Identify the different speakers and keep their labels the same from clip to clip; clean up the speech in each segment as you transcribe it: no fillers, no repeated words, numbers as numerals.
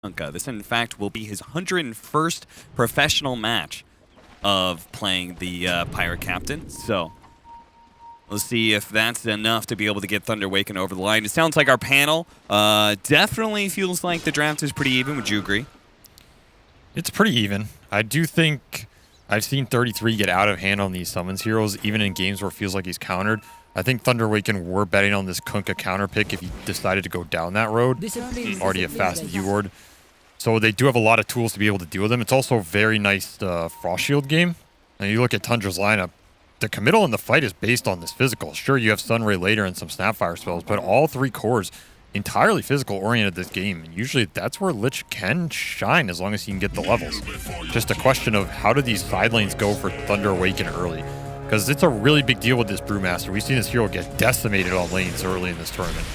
Speaker 1: This, in fact, will be his 101st professional match of playing the Pirate Captain. So let's see if that's enough to be able to get Thunder Awaken over the line. It sounds like our panel definitely feels like the draft is pretty even. Would you agree?
Speaker 2: It's pretty even. I do think I've seen 33 get out of hand on these summons heroes, even in games where it feels like he's countered. I think Thunder Awaken were betting on this Kunkka counter pick if he decided to go down that road. Already a fast view ward. So they do have a lot of tools to be able to deal with them. It's also a very nice Frost Shield game. And you look at Tundra's lineup, the committal in the fight is based on this physical. Sure, you have Sunray later and some Snapfire spells, but all three cores entirely physical oriented this game. And usually that's where Lich can shine as long as he can get the levels. Just a question of how do these side lanes go for Thunder Awaken early? Because it's a really big deal with this Brewmaster. We've seen this hero get decimated on lanes early in this tournament.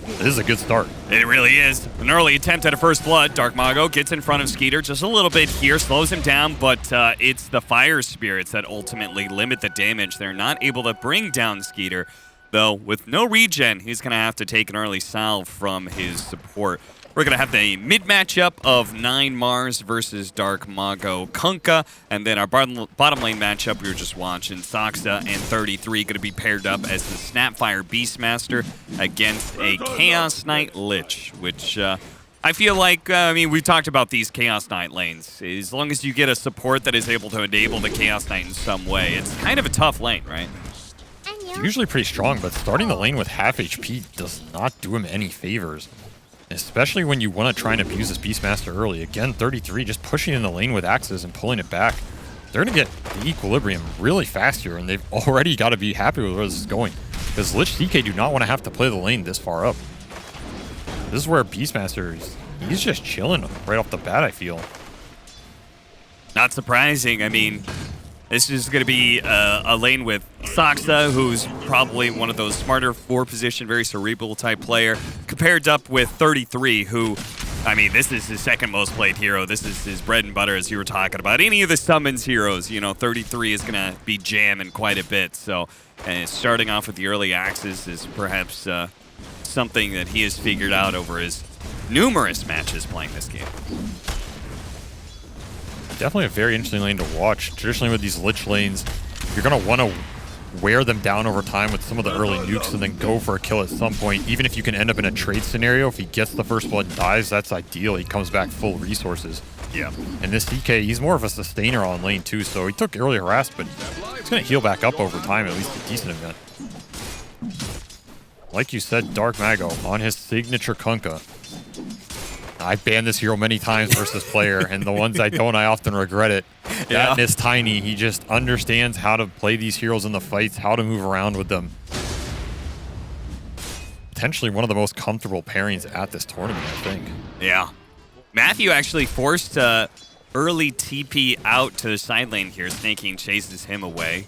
Speaker 2: This is a good start.
Speaker 1: It really is. An early attempt at a first blood. Dark Mago gets in front of Skeeter just a little bit here, slows him down, but it's the Fire Spirits that ultimately limit the damage. They're not able to bring down Skeeter, though with no regen, he's going to have to take an early salve from his support. We're going to have the mid matchup of 9 Mars versus Dark Mago Kunkka. And then our bottom lane matchup, we were just watching, Saksa and 33 going to be paired up as the Snapfire Beastmaster against a Chaos Knight Lich, which I feel like, we talked about these Chaos Knight lanes. As long as you get a support that is able to enable the Chaos Knight in some way, it's kind of a tough lane, right?
Speaker 2: It's usually pretty strong, but starting the lane with half HP does not do him any favors. Especially when you want to try and abuse this Beastmaster early. Again, 33 just pushing in the lane with axes and pulling it back. They're going to get the equilibrium really fast here, and they've already got to be happy with where this is going. Because Lich DK do not want to have to play the lane this far up. This is where Beastmaster, he's just chilling right off the bat, I feel.
Speaker 1: Not surprising. I mean, this is going to be a lane with Saksa, who's probably one of those smarter 4-position, very cerebral type player, compared up with 33, who, this is his second most played hero. This is his bread and butter, as you were talking about. Any of the summons heroes, 33 is going to be jamming quite a bit. So starting off with the early axes is perhaps something that he has figured out over his numerous matches playing this game.
Speaker 2: Definitely a very interesting lane to watch. Traditionally with these Lich lanes, you're going to want to wear them down over time with some of the early nukes and then go for a kill at some point. Even if you can end up in a trade scenario, if he gets the first blood and dies, that's ideal. He comes back full resources.
Speaker 1: Yeah.
Speaker 2: And this DK, he's more of a sustainer on lane too, so he took early harass, but he's going to heal back up over time, at least a decent event. Like you said, Dark Mago on his signature Kunkka. I've banned this hero many times versus player, and the ones I don't, I often regret it.
Speaker 1: Yeah.
Speaker 2: That is Tiny. He just understands how to play these heroes in the fights, how to move around with them. Potentially one of the most comfortable pairings at this tournament, I think.
Speaker 1: Yeah. Matthew actually forced early TP out to the side lane here. Snaking chases him away.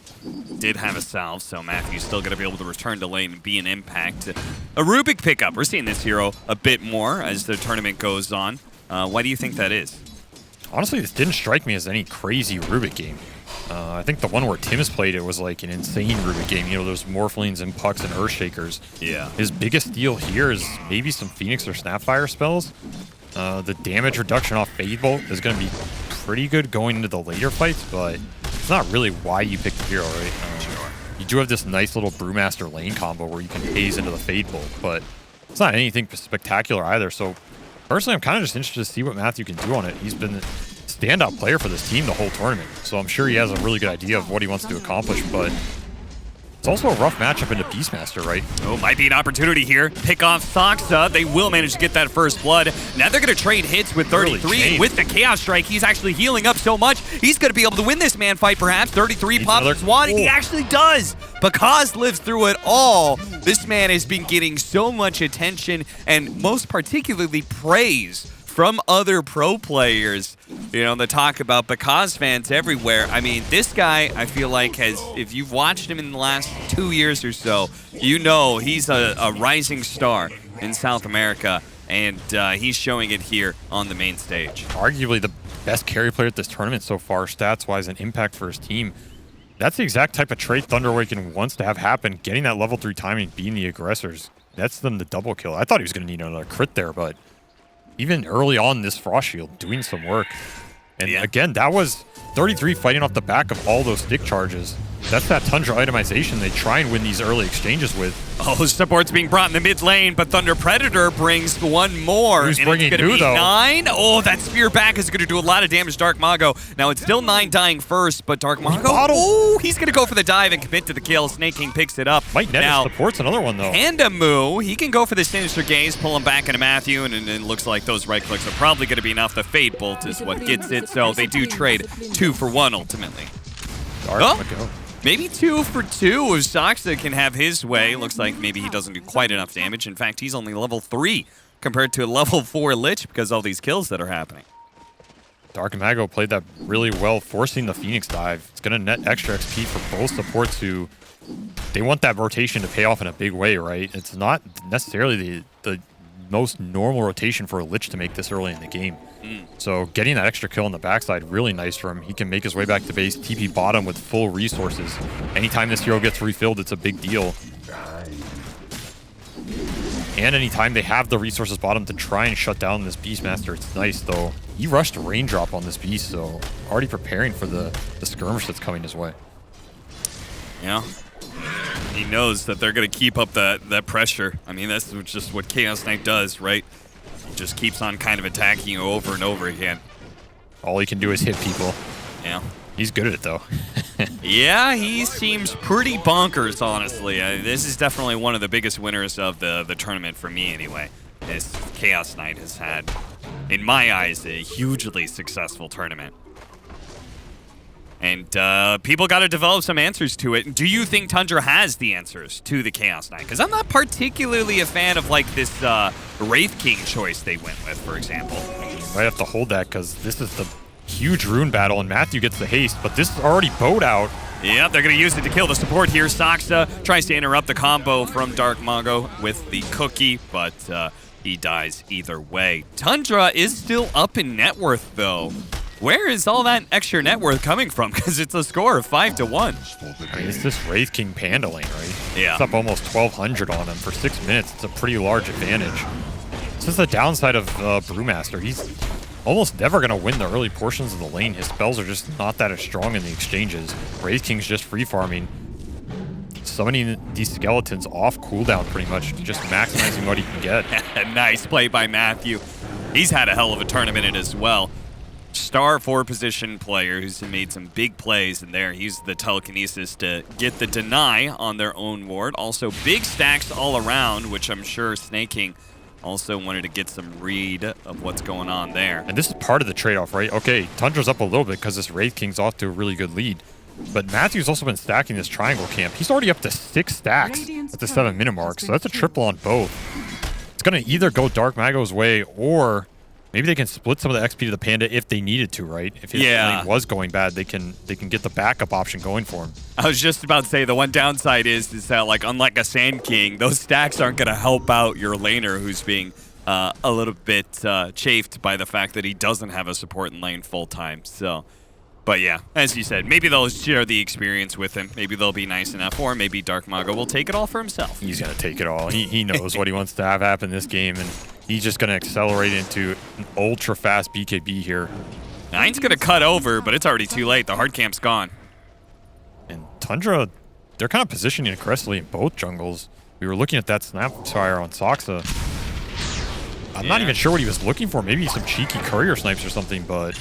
Speaker 1: Did have a salve, so Matthew's still going to be able to return to lane and be an impact. A Rubik pickup. We're seeing this hero a bit more as the tournament goes on. Why do you think that is?
Speaker 2: Honestly, this didn't strike me as any crazy Rubik game. I think the one where Tim's played it was like an insane Rubik game. There's Morphlings and Pucks and Earthshakers.
Speaker 1: Yeah.
Speaker 2: His biggest deal here is maybe some Phoenix or Snapfire spells. The damage reduction off Fade Bolt is going to be pretty good going into the later fights, but it's not really why you picked the hero, right?
Speaker 1: Sure.
Speaker 2: You do have this nice little Brewmaster lane combo where you can haze into the Fade Bolt, but it's not anything spectacular either. So personally, I'm kind of just interested to see what Matthew can do on it. He's been a standout player for this team the whole tournament, so I'm sure he has a really good idea of what he wants to accomplish, but it's also a rough matchup into Beastmaster, right?
Speaker 1: Oh, might be an opportunity here. Pick off Saksa. They will manage to get that first blood. Now they're going to trade hits with 33. With the Chaos Strike, he's actually healing up so much. He's going to be able to win this man fight, perhaps. 33 pops his wand. He actually does. Because lives through it all. This man has been getting so much attention and most particularly praise from other pro players, the talk about Because fans everywhere. This guy, I feel like, if you've watched him in the last 2 years or so, he's a rising star in South America, and he's showing it here on the main stage.
Speaker 2: Arguably the best carry player at this tournament so far, stats-wise and impact for his team. That's the exact type of trait Thunder Awaken wants to have happen, getting that level 3 timing, being the aggressors. That's them the double kill. I thought he was going to need another crit there, but even early on this Frost Shield, doing some work. And
Speaker 1: Yeah.
Speaker 2: again, that was 33 fighting off the back of all those stick charges. That's that Tundra itemization they try and win these early exchanges with.
Speaker 1: Oh, support's being brought in the mid lane, but Thunder Predator brings one more.
Speaker 2: Who's
Speaker 1: and
Speaker 2: bringing
Speaker 1: it's gonna
Speaker 2: who,
Speaker 1: be
Speaker 2: though?
Speaker 1: 9. Oh, that spear back is going to do a lot of damage, Dark Mago. Now, it's still 9 dying first, but Dark Mago, oh, he's going to go for the dive and commit to the kill. Snake King picks it up.
Speaker 2: Might net
Speaker 1: now,
Speaker 2: his support's another one, though.
Speaker 1: Pandamoo, he can go for the Sinister Gaze, pull him back into Matthew, and it looks like those right clicks are probably going to be enough. The Fade Bolt is what gets it, so they do trade 2 for 1 ultimately.
Speaker 2: Dark Mago.
Speaker 1: Maybe 2 for 2 if Soxa can have his way. Looks like maybe he doesn't do quite enough damage. In fact, he's only level 3 compared to a level 4 Lich because of all these kills that are happening.
Speaker 2: Dark Mago played that really well, forcing the Phoenix dive. It's going to net extra XP for both supports who, they want that rotation to pay off in a big way, right? It's not necessarily the most normal rotation for a Lich to make this early in the game. So getting that extra kill on the backside, really nice for him. He can make his way back to base, TP bottom with full resources. Anytime this hero gets refilled, it's a big deal. And anytime they have the resources bottom to try and shut down this Beastmaster, it's nice, though. He rushed Raindrop on this Beast, so already preparing for the skirmish that's coming his way.
Speaker 1: Yeah. He knows that they're going to keep up that pressure. I mean, that's just what Chaos Knight does, right? He just keeps on kind of attacking you over and over again.
Speaker 2: All he can do is hit people.
Speaker 1: Yeah.
Speaker 2: He's good at it, though.
Speaker 1: Yeah, he seems pretty bonkers, honestly. This is definitely one of the biggest winners of the tournament for me, anyway. This Chaos Knight has had, in my eyes, a hugely successful tournament. And people got to develop some answers to it. Do you think Tundra has the answers to the Chaos Knight? Because I'm not particularly a fan of like this Wraith King choice they went with, for example.
Speaker 2: Might have to hold that because this is the huge rune battle, and Matthew gets the haste, but this is already bowed out.
Speaker 1: Yep, they're going to use it to kill the support here. Soxa tries to interrupt the combo from Dark Mago with the cookie, but he dies either way. Tundra is still up in net worth, though. Where is all that extra net worth coming from? Because it's a score of 5-1.
Speaker 2: I mean, it's this Wraith King Panda lane, right?
Speaker 1: Yeah.
Speaker 2: It's up almost 1,200 on him for 6 minutes. It's a pretty large advantage. This is the downside of Brewmaster. He's almost never going to win the early portions of the lane. His spells are just not that as strong in the exchanges. Wraith King's just free farming, summoning these skeletons off cooldown pretty much, just maximizing what he can get.
Speaker 1: Nice play by Matthew. He's had a hell of a tournament in it as well. Star 4-position player who's made some big plays in there. He's the telekinesis to get the deny on their own ward. Also big stacks all around, which I'm sure Snake King also wanted to get some read of what's going on there.
Speaker 2: And this is part of the trade-off, right? Okay, Tundra's up a little bit because this Wraith King's off to a really good lead. But Matthew's also been stacking this triangle camp. He's already up to 6 stacks at the 7-minute mark, so that's a triple on both. It's going to either go Dark Mago's way, or maybe they can split some of the XP to the Panda if they needed to, right? If his lane was going bad, they can get the backup option going for him.
Speaker 1: I was just about to say the one downside is that, like, unlike a Sand King, those stacks aren't going to help out your laner who's being a little bit chafed by the fact that he doesn't have a support in lane full time. So, but yeah, as you said, maybe they'll share the experience with him. Maybe they'll be nice enough, or maybe Dark Mago will take it all for himself.
Speaker 2: He's going to take it all. He knows what he wants to have happen this game, and he's just going to accelerate into an ultra-fast BKB here.
Speaker 1: Nine's going to cut over, but it's already too late. The hard camp's gone.
Speaker 2: And Tundra, they're kind of positioning aggressively in both jungles. We were looking at that Snapfire on Soxa. I'm not even sure what he was looking for. Maybe some cheeky courier snipes or something, but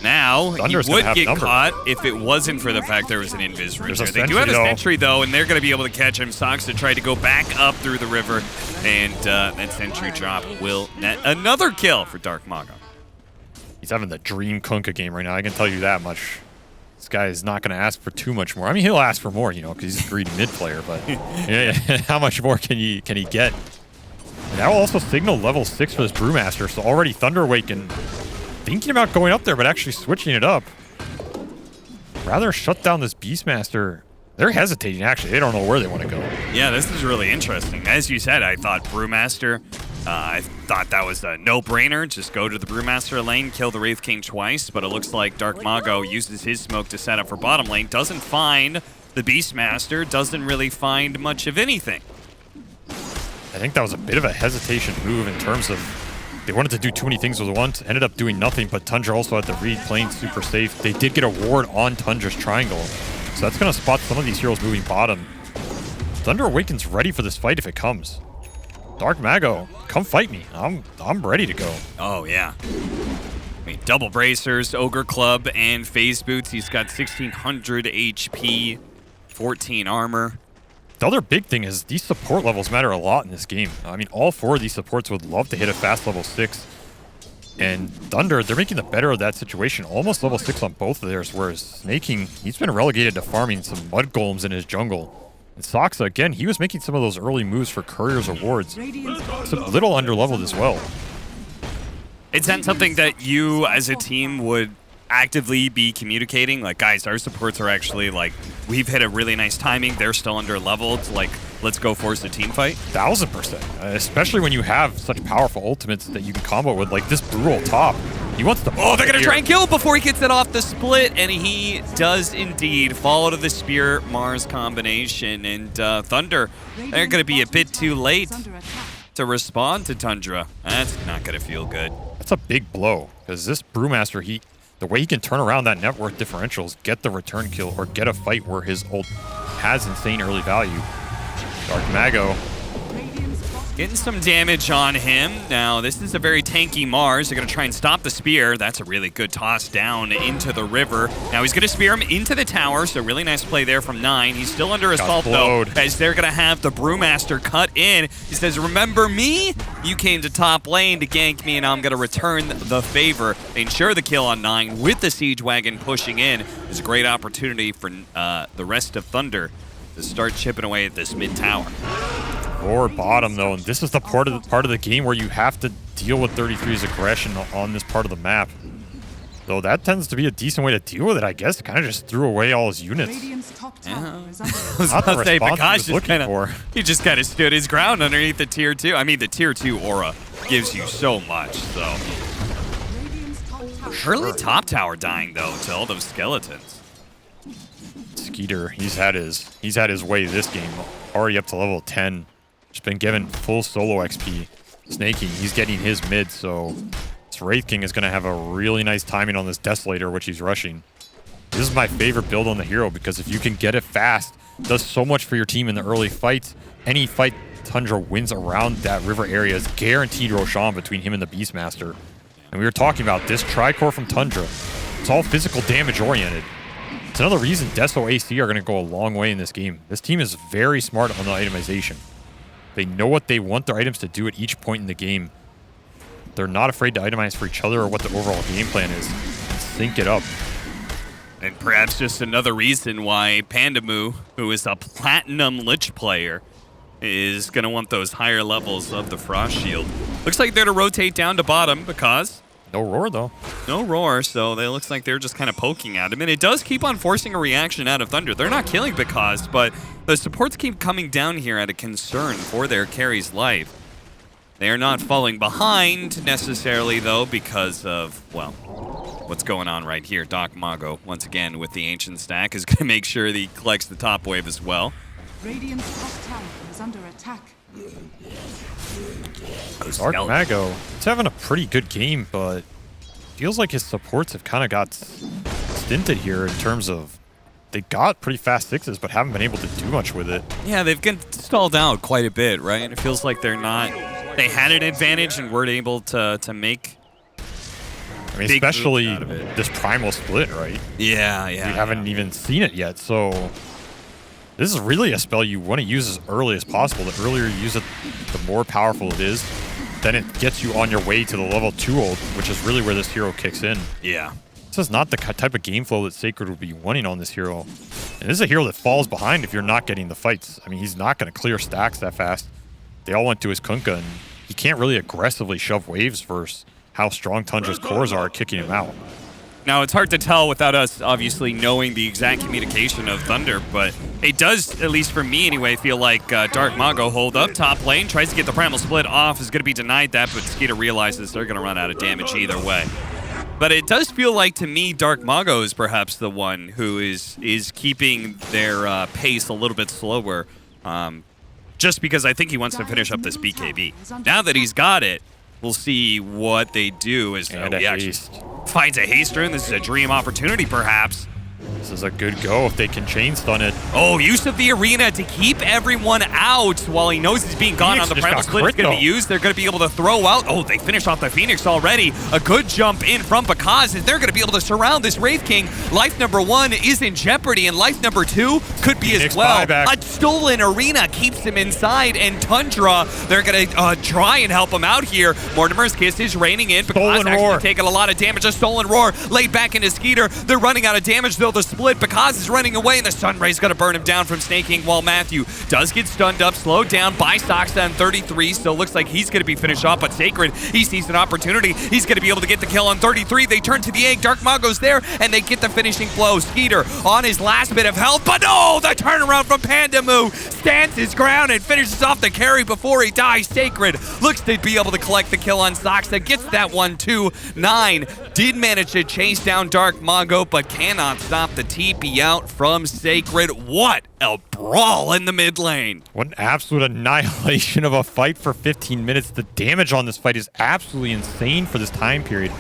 Speaker 1: now,
Speaker 2: Thunder's
Speaker 1: he would get caught if it wasn't for the fact there was an invis route there. They do have a sentry, though, and they're going to be able to catch him. Soxa tried to go back up through the river, and that sentry drop will net another kill for Dark Mago.
Speaker 2: He's having the dream Kunkka game right now, I can tell you that much. This guy is not going to ask for too much more. I mean, he'll ask for more, you know, because he's a greedy mid player, but how much more can he get? And that will also signal level 6 for this Brewmaster, so already Thunder Awaken thinking about going up there, but actually switching it up. Rather shut down this Beastmaster. They're hesitating, actually. They don't know where they want to go.
Speaker 1: Yeah, this is really interesting. As you said, I thought Brewmaster, I thought that was a no-brainer. Just go to the Brewmaster lane, kill the Wraith King twice, but it looks like Dark Mago uses his smoke to set up for bottom lane. Doesn't find the Beastmaster, doesn't really find much of anything.
Speaker 2: I think that was a bit of a hesitation move in terms of they wanted to do too many things at once, ended up doing nothing, but Tundra also had the read, playing super safe. They did get a ward on Tundra's triangle, so that's going to spot some of these heroes moving bottom. Thunder Awaken's ready for this fight if it comes. Dark Mago, come fight me. I'm ready to go.
Speaker 1: Oh, yeah. I mean, double bracers, Ogre Club, and phase boots. He's got 1,600 HP, 14 armor.
Speaker 2: The other big thing is these support levels matter a lot in this game. I mean, all 4 of these supports would love to hit a fast level 6. And Thunder, they're making the better of that situation. Almost level 6 on both of theirs, whereas Snaking, he's been relegated to farming some mud golems in his jungle. And Saksa, again, he was making some of those early moves for Courier's rewards. It's a little underleveled as well.
Speaker 1: Is that something that you, as a team, would actively be communicating? Like, guys, our supports are actually, like, we've hit a really nice timing. They're still under-leveled. Like, let's go force a team fight?
Speaker 2: 1000%. Especially when you have such powerful ultimates that you can combo with, like this brutal top. He wants to...
Speaker 1: Oh, they're going to try and kill before he gets it off the split, and he does indeed follow to the Spear-Mars combination. And Thunder, they're going to be a bit too late to respond to Tundra. That's not going to feel good.
Speaker 2: That's a big blow, because this Brewmaster, the way he can turn around that net worth differentials, get the return kill, or get a fight where his ult has insane early value. Dark Mago.
Speaker 1: Getting some damage on him. Now, this is a very tanky Mars. They're going to try and stop the spear. That's a really good toss down into the river. Now, he's going to spear him into the tower, so really nice play there from 9. He's still under assault, though, as they're going to have the Brewmaster cut in. He says, remember me? You came to top lane to gank me, and I'm going to return the favor. They ensure the kill on 9 with the Siege Wagon pushing in. It's a great opportunity for the rest of Thunder to start chipping away at this mid tower.
Speaker 2: Or bottom, though, and this is the part of the game where you have to deal with 33's aggression on this part of the map. Though that tends to be a decent way to deal with it, I guess. Kind of just threw away all his units.
Speaker 1: Yeah.
Speaker 2: Not the response he was looking for.
Speaker 1: He just kind of stood his ground underneath the tier 2. I mean, the tier 2 aura gives you so much, so. Early top tower dying, though, to all those skeletons.
Speaker 2: Skeeter, he's had his way this game. Already up to level 10. Just been given full solo XP. Snaking, he's getting his mid, so this Wraith King is going to have a really nice timing on this Desolator, which he's rushing. This is my favorite build on the hero, because if you can get it fast, it does so much for your team in the early fights. Any fight Tundra wins around that river area is guaranteed Roshan between him and the Beastmaster. And we were talking about this Tricore from Tundra. It's all physical damage oriented. It's another reason Deso AC are going to go a long way in this game. This team is very smart on the itemization. They know what they want their items to do at each point in the game. They're not afraid to itemize for each other or what the overall game plan is. Sync it up.
Speaker 1: And perhaps just another reason why Pandamu, who is a Platinum Lich player, is going to want those higher levels of the Frost Shield. Looks like they're to rotate down to bottom because...
Speaker 2: No roar, though.
Speaker 1: No roar, so it looks like they're just kind of poking at him. And it does keep on forcing a reaction out of Thunder. They're not killing because, but the supports keep coming down here at a concern for their carry's life. They are not falling behind necessarily, though, because of, well, what's going on right here. Doc Mago, once again, with the Ancient Stack, is going to make sure that he collects the top wave as well.
Speaker 3: Radiant's top tower is under attack.
Speaker 2: Dark Mago, he's having a pretty good game, but feels like his supports have kind of got stinted here in terms of they got pretty fast 6s, but haven't been able to do much with it.
Speaker 1: Yeah, they've been stalled out quite a bit, right? And it feels like they're not... They had an advantage and weren't able to make...
Speaker 2: I mean, especially this Primal Split, right?
Speaker 1: Yeah.
Speaker 2: We haven't even seen it yet, so... This is really a spell you want to use as early as possible. The earlier you use it, the more powerful it is. Then it gets you on your way to the level 2 ult, which is really where this hero kicks in.
Speaker 1: Yeah.
Speaker 2: This is not the type of game flow that Sacred would be wanting on this hero. And this is a hero that falls behind if you're not getting the fights. I mean, he's not going to clear stacks that fast. They all went to his Kunkka, and he can't really aggressively shove waves versus how strong Tundra's cores are kicking him out.
Speaker 1: Now, it's hard to tell without us obviously knowing the exact communication of Thunder, but it does, at least for me anyway, feel like Dark Mago hold up top lane, tries to get the Primal Split off, is going to be denied that, but Skeeter realizes they're going to run out of damage either way. But it does feel like, to me, Dark Mago is perhaps the one who is keeping their pace a little bit slower, just because I think he wants to finish up this BKB. Now that he's got it, we'll see what they do. As he actually finds a haster, and this is a dream opportunity, perhaps.
Speaker 2: This is a good go if they can chain stun it.
Speaker 1: Oh, use of the arena to keep everyone out while he knows he's being gone on the primal split. It's going to be used. They're going to be able to throw out. Oh, they finished off the Phoenix already. A good jump in from Bakaz, as they're going to be able to surround this Wraith King. Life number 1 is in jeopardy, and life number 2 could be Phoenix as well.
Speaker 2: Buyback.
Speaker 1: A stolen arena keeps him inside, and Tundra, they're going to try and help him out here. Mortimer's Kiss is raining in. Bakaz actually taking a lot of damage. A stolen roar laid back into Skeeter. They're running out of damage, though. The split. Bakaz is running away, and the Sunray's going to burn him down from snaking, while Matthew does get stunned up, slowed down by Soxa on 33, so looks like he's going to be finished off. But Sacred, he sees an opportunity. He's going to be able to get the kill on 33. They turn to the egg. Dark Mago's there, and they get the finishing blow. Skeeter on his last bit of health, but no! The turnaround from Pandamu stands his ground and finishes off the carry before he dies. Sacred looks to be able to collect the kill on Soxa, gets that one too. 9 did manage to chase down Dark Mago, but cannot stop the TP out from Sacred. What a brawl in the mid lane.
Speaker 2: What an absolute annihilation of a fight for 15 minutes. The damage on this fight is absolutely insane for this time period.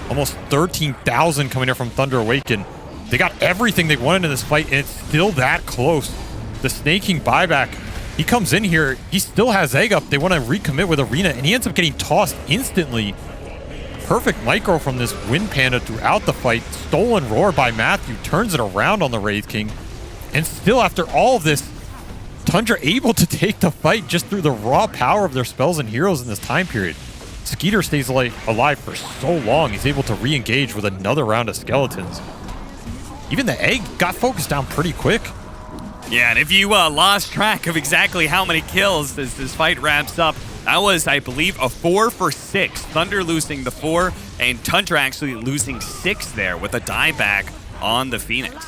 Speaker 2: Almost 13,000 coming here from Thunder Awaken. They got everything they wanted in this fight, and it's still that close. The snaking buyback, he comes in here, he still has egg up. They want to recommit with Arena, and he ends up getting tossed instantly. Perfect micro from this Wind Panda throughout the fight. Stolen roar by Matthew turns it around on the Wraith King. And still, after all of this, Tundra able to take the fight just through the raw power of their spells and heroes in this time period. Skeeter stays alive for so long. He's able to re-engage with another round of skeletons. Even the egg got focused down pretty quick.
Speaker 1: Yeah, and if you lost track of exactly how many kills as this fight wraps up, that was, I believe, a 4 for 6. Thunder losing the 4, and Tundra actually losing 6 there with a dieback on the Phoenix.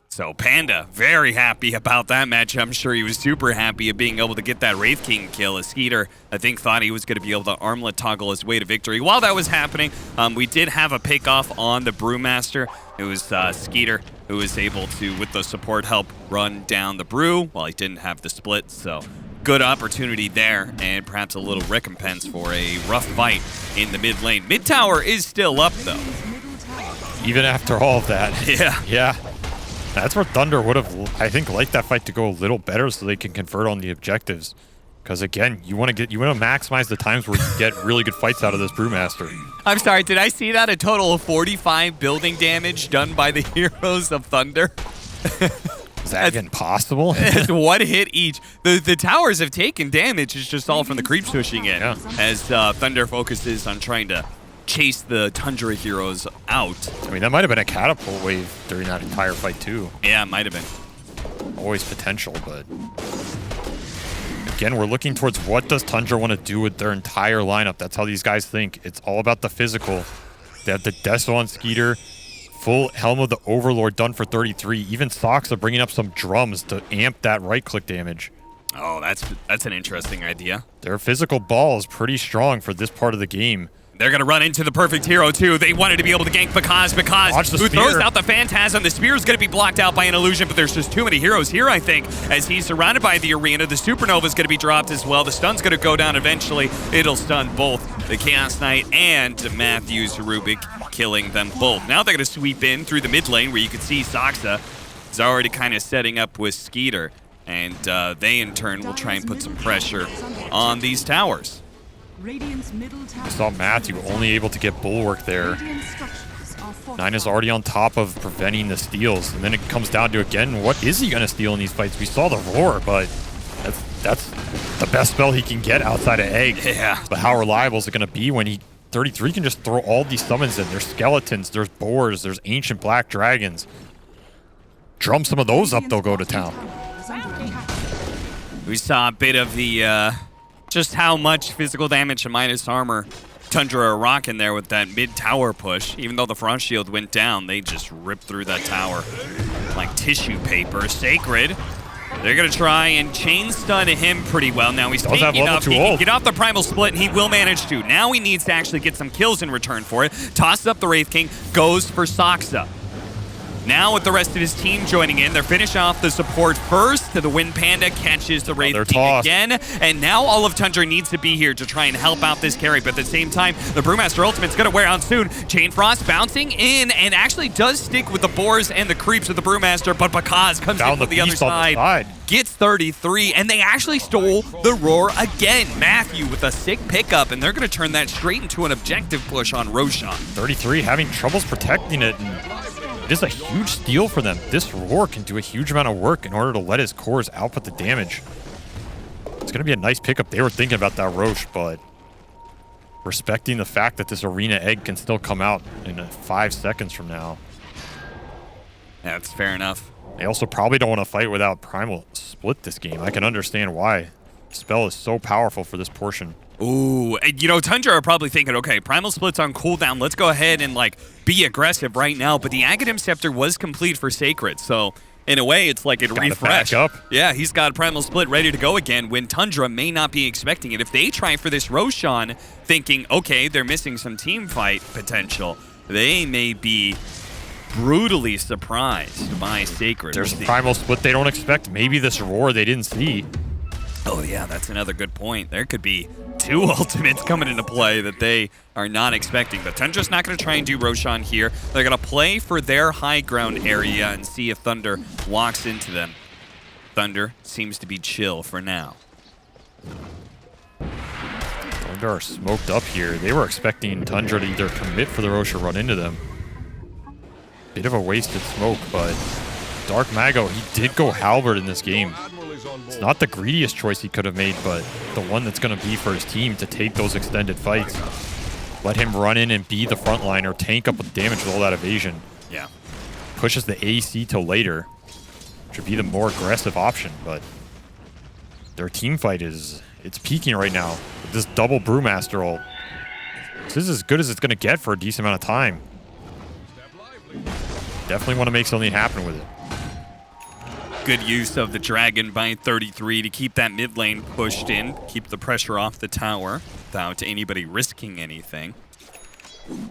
Speaker 1: So Panda, very happy about that match. I'm sure he was super happy of being able to get that Wraith King kill. As Skeeter, I think, thought he was going to be able to armlet toggle his way to victory. While that was happening, we did have a pick off on the Brewmaster. It was Skeeter who was able to, with the support help, run down the Brew while he didn't have the split. So good opportunity there, and perhaps a little recompense for a rough fight in the mid lane. Mid tower is still up, though.
Speaker 2: Even after all of that. Yeah. That's where Thunder would have, I think, liked that fight to go a little better so they can convert on the objectives. Because again, you want to maximize the times where you get really good fights out of this Brewmaster. I'm
Speaker 1: sorry, did I see that? A total of 45 building damage done by the heroes of Thunder?
Speaker 2: Is that even possible?
Speaker 1: It's 1 hit each. The towers have taken damage. It's just all from the creeps pushing in.
Speaker 2: Yeah.
Speaker 1: As Thunder focuses on trying to chase the Tundra heroes out.
Speaker 2: I mean, that might have been a catapult wave during that entire fight too.
Speaker 1: Yeah, it might have been.
Speaker 2: Always potential, but again, we're looking towards what does Tundra want to do with their entire lineup. That's how these guys think. It's all about the physical. They have the Deso on Skeeter, full Helm of the Overlord done for 33. Even Soxa bringing up some drums to amp that right-click damage.
Speaker 1: Oh, that's an interesting idea.
Speaker 2: Their physical ball is pretty strong for this part of the game.
Speaker 1: They're going to run into the perfect hero, too. They wanted to be able to gank Bakaz, who throws out the Phantasm. The spear is going to be blocked out by an illusion, but there's just too many heroes here, I think, as he's surrounded by the arena. The Supernova is going to be dropped as well. The stun's going to go down eventually. It'll stun both the Chaos Knight and Matthews Rubik, killing them both. Now they're going to sweep in through the mid lane, where you can see Soxa is already kind of setting up with Skeeter, and they, in turn, will try and put some pressure on these towers.
Speaker 2: I saw Matthew only able to get Bulwark there. 9 is already on top of preventing the steals. And then it comes down to, again, what is he going to steal in these fights? We saw the roar, but that's the best spell he can get outside of Egg.
Speaker 1: Yeah.
Speaker 2: But how reliable is it going to be when 33 can just throw all these summons in? There's skeletons, there's boars, there's ancient black dragons. Drum some of those up, they'll go to town.
Speaker 1: We saw a bit of the... just how much physical damage and minus armor Tundra are rocking there with that mid-tower push. Even though the Frost Shield went down, they just ripped through that tower like tissue paper. Sacred, they're going to try and chain stun him pretty well. Now he's taking up. He can get off the Primal Split, and he will manage to. Now he needs to actually get some kills in return for it. Tosses up the Wraith King, goes for Soxa. Now with the rest of his team joining in, they're finishing off the support first. The Wind Panda catches the Wraith King again. And now all of Tundra needs to be here to try and help out this carry. But at the same time, the Brewmaster Ultimate's going to wear out soon. Chain Frost bouncing in and actually does stick with the Boars and the creeps of the Brewmaster. But Bakaz comes in from the other side. Gets 33, and they actually stole the Roar again. Matthew with a sick pickup, and they're going to turn that straight into an objective push on Roshan.
Speaker 2: 33 having troubles protecting it. And it is a huge steal for them. This Roar can do a huge amount of work in order to let his cores output the damage. It's going to be a nice pickup. They were thinking about that Roche, but respecting the fact that this Arena Egg can still come out in 5 seconds from now.
Speaker 1: That's fair enough.
Speaker 2: They also probably don't want to fight without Primal Split this game. I can understand why. The spell is so powerful for this portion.
Speaker 1: Ooh, and you know, Tundra are probably thinking, okay, Primal Split's on cooldown. Let's go ahead and, like, be aggressive right now. But the Aghanim Scepter was complete for Sacred, so in a way, it's like it refreshed.
Speaker 2: Back up.
Speaker 1: Yeah, he's got Primal Split ready to go again when Tundra may not be expecting it. If they try for this Roshan thinking, okay, they're missing some team fight potential, they may be brutally surprised by Sacred.
Speaker 2: There's a Primal Split they don't expect. Maybe this Roar they didn't see.
Speaker 1: Oh, yeah, that's another good point. There could be 2 ultimates coming into play that they are not expecting. But Tundra's not going to try and do Roshan here. They're going to play for their high ground area and see if Thunder walks into them. Thunder seems to be chill for now.
Speaker 2: Thunder are smoked up here. They were expecting Tundra to either commit for the Roche or run into them. Bit of a wasted smoke, but Dark Mago, he did go Halberd in this game. It's not the greediest choice he could have made, but the one that's going to be for his team to take those extended fights. Let him run in and be the frontliner, tank up with damage with all that evasion.
Speaker 1: Yeah.
Speaker 2: Pushes the AC till later. Should be the more aggressive option, but their team fight it's peaking right now. With this double Brewmaster ult. This is as good as it's going to get for a decent amount of time. Definitely want to make something happen with it.
Speaker 1: Good use of the Dragon by 33 to keep that mid lane pushed in, keep the pressure off the tower without anybody risking anything.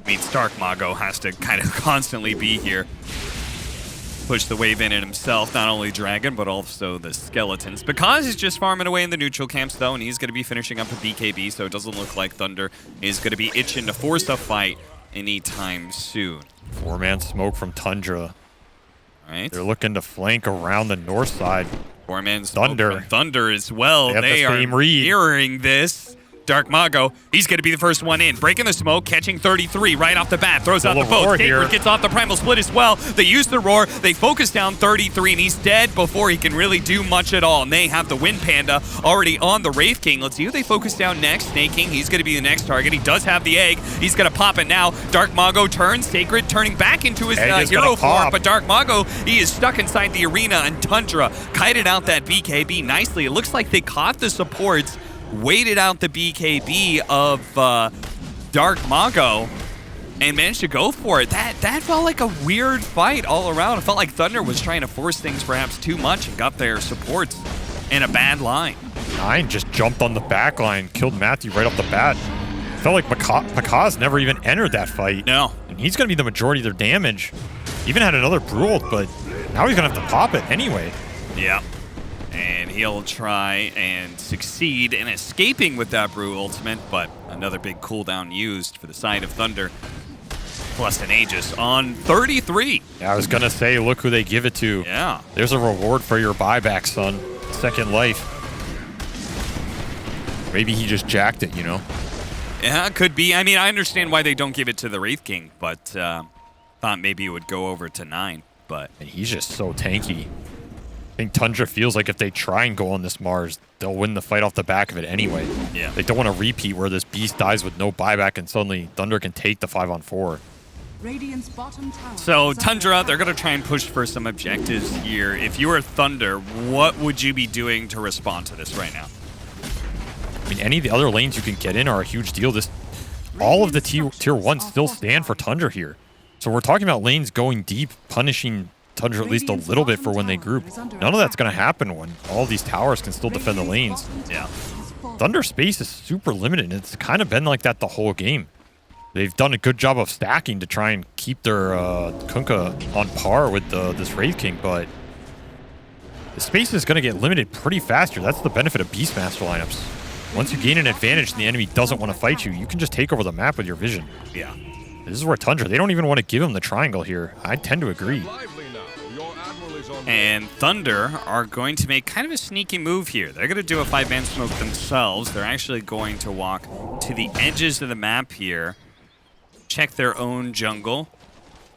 Speaker 1: Means Dark Mago has to kind of constantly be here. Push the wave in it himself, not only Dragon, but also the Skeletons. Because he's just farming away in the neutral camps, though, and he's going to be finishing up a BKB, so it doesn't look like Thunder is going to be itching to force a fight anytime soon.
Speaker 2: 4-man smoke from Tundra.
Speaker 1: Right.
Speaker 2: They're looking to flank around the north side.
Speaker 1: 4-man smoke from Thunder as well.
Speaker 2: They
Speaker 1: are mirroring this. Dark Mago, he's going to be the first one in. Breaking the smoke, catching 33 right off the bat. Throws out the boat. Sacred gets off the Primal Split as well. They use the Roar. They focus down 33, and he's dead before he can really do much at all. And they have the Wind Panda already on the Wraith King. Let's see who they focus down next. Snake King, he's going to be the next target. He does have the egg. He's going to pop it now. Dark Mago turns. Sacred turning back into his hero form. But Dark Mago, he is stuck inside the arena, and Tundra kited out that BKB nicely. It looks like they caught the supports, waited out the BKB of Dark Mago, and managed to go for it. That felt like a weird fight all around. It felt like Thunder was trying to force things perhaps too much and got their supports in a bad line.
Speaker 2: 9 just jumped on the back line, killed Matthew right off the bat. Felt like Pakaz never even entered that fight.
Speaker 1: No.
Speaker 2: And he's going to be the majority of their damage. Even had another Brew ult, but now he's going to have to pop it anyway.
Speaker 1: Yeah. And he'll try and succeed in escaping with that Brew ultimate, but another big cooldown used for the side of Thunder. Plus an Aegis on 33.
Speaker 2: Yeah, I was going to say, look who they give it to.
Speaker 1: Yeah.
Speaker 2: There's a reward for your buyback, son. Second life. Maybe he just jacked it, you know?
Speaker 1: Yeah, it could be. I mean, I understand why they don't give it to the Wraith King, but thought maybe it would go over to 9. But
Speaker 2: and he's just so tanky. I think Tundra feels like if they try and go on this Mars, they'll win the fight off the back of it anyway.
Speaker 1: Yeah.
Speaker 2: They don't want to repeat where this beast dies with no buyback and suddenly Thunder can take the 5-on-4.
Speaker 3: Radiant's bottom tower.
Speaker 1: So Tundra, they're going to try and push for some objectives here. If you were Thunder, what would you be doing to respond to this right now?
Speaker 2: I mean, any of the other lanes you can get in are a huge deal. All of the tier 1s still stand for Tundra here. So we're talking about lanes going deep, punishing Tundra at least a little bit for when they group. None of that's going to happen when all these towers can still defend the lanes.
Speaker 1: Yeah.
Speaker 2: Thunder space is super limited, and it's kind of been like that the whole game. they've done a good job of stacking to try and keep their Kunkka on par with this Wraith King, but the space is going to get limited pretty fast here. That's the benefit of Beastmaster lineups. Once you gain an advantage and the enemy doesn't want to fight you, you can just take over the map with your vision.
Speaker 1: Yeah.
Speaker 2: This is where Tundra, they don't even want to give him the triangle here. I tend to agree.
Speaker 1: And Thunder are going to make kind of a sneaky move here. They're going to do a 5-man smoke themselves. They're actually going to walk to the edges of the map here, check their own jungle.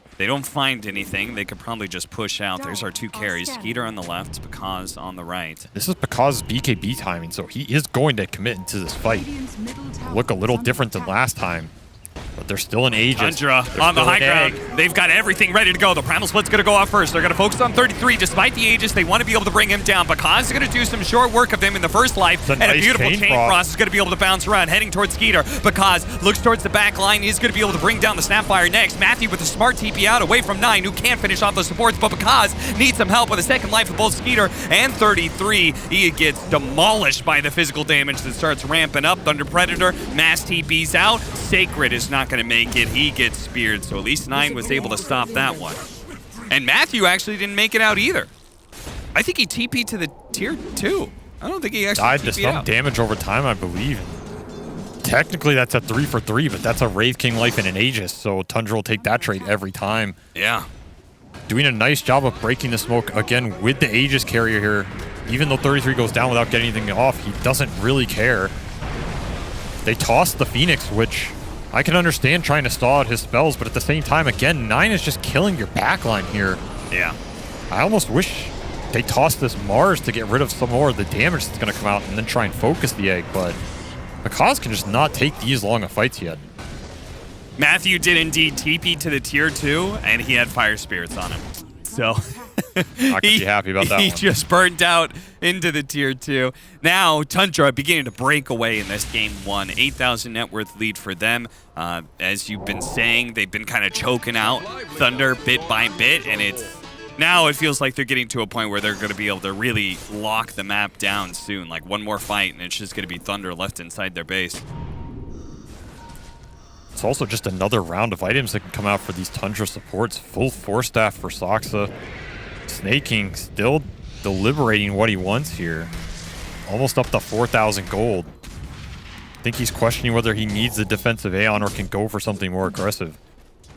Speaker 1: If they don't find anything, they could probably just push out. There's our 2 carries. Skeeter on the left, Bakaz on the right.
Speaker 2: This is Bakaz's BKB timing, so he is going to commit into this fight. Look a little different than last time, but they're still in Aegis.
Speaker 1: Tundra on the high ground. They've got everything ready to go. The Primal Split's going to go off first. They're going to focus on 33. Despite the Aegis, they want to be able to bring him down. Bakaz is going to do some short work of him in the first life, and a beautiful chain frost is going to be able to bounce around, heading towards Skeeter. Bakaz looks towards the back line. He's going to be able to bring down the Snapfire next. Matthew with a smart TP out away from 9, who can't finish off the supports, but Bakaz needs some help with a second life of both Skeeter and 33. He gets demolished by the physical damage that starts ramping up. Thunder Predator, mass TP's out. Sacred is not going to make it. He gets speared, so at least 9 was able to stop that one. And Matthew actually didn't make it out either. I think he TP'd to the tier 2. I don't think he actually
Speaker 2: died to
Speaker 1: TP'd
Speaker 2: some
Speaker 1: out.
Speaker 2: damage over time, I believe. Technically, that's a 3 for 3, but that's a Wraith King life in an Aegis, so Tundra will take that trade every time.
Speaker 1: Yeah.
Speaker 2: Doing a nice job of breaking the smoke, again, with the Aegis carrier here. Even though 33 goes down without getting anything off, he doesn't really care. They toss the Phoenix, which I can understand trying to stall out his spells, but at the same time, again, 9 is just killing your backline here.
Speaker 1: Yeah.
Speaker 2: I almost wish they tossed this Mars to get rid of some more of the damage that's going to come out and then try and focus the egg, but Bakaz can just not take these long of fights yet.
Speaker 1: Matthew did indeed TP to the tier 2, and he had fire spirits on him. So
Speaker 2: Not gonna be happy about that
Speaker 1: he
Speaker 2: one.
Speaker 1: just burned out into the tier 2. Now Tundra beginning to break away in this game 1. 8,000 net worth lead for them. As you've been saying, they've been kind of choking out Thunder bit by bit, and now it feels like they're getting to a point where they're going to be able to really lock the map down soon. Like one more fight, and it's just going to be Thunder left inside their base.
Speaker 2: It's also just another round of items that can come out for these Tundra supports. Full Force Staff for Soxa. Snake King still deliberating what he wants here. Almost up to 4,000 gold. I think he's questioning whether he needs the defensive Aeon or can go for something more aggressive.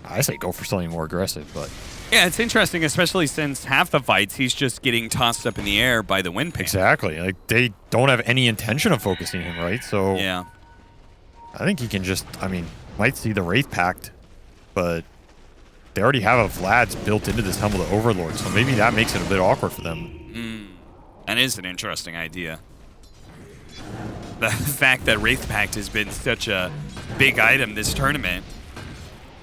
Speaker 2: I say go for something more aggressive, but...
Speaker 1: Yeah, it's interesting, especially since half the fights he's just getting tossed up in the air by the wind pan.
Speaker 2: Exactly. Like, they don't have any intention of focusing him, right? So...
Speaker 1: Yeah.
Speaker 2: I think he can just... I mean, might see the Wraith Pact, but they already have a Vlad's built into this Helm of the Overlord, so maybe that makes it a bit awkward for them.
Speaker 1: That is an interesting idea. The fact that Wraith Pact has been such a big item this tournament.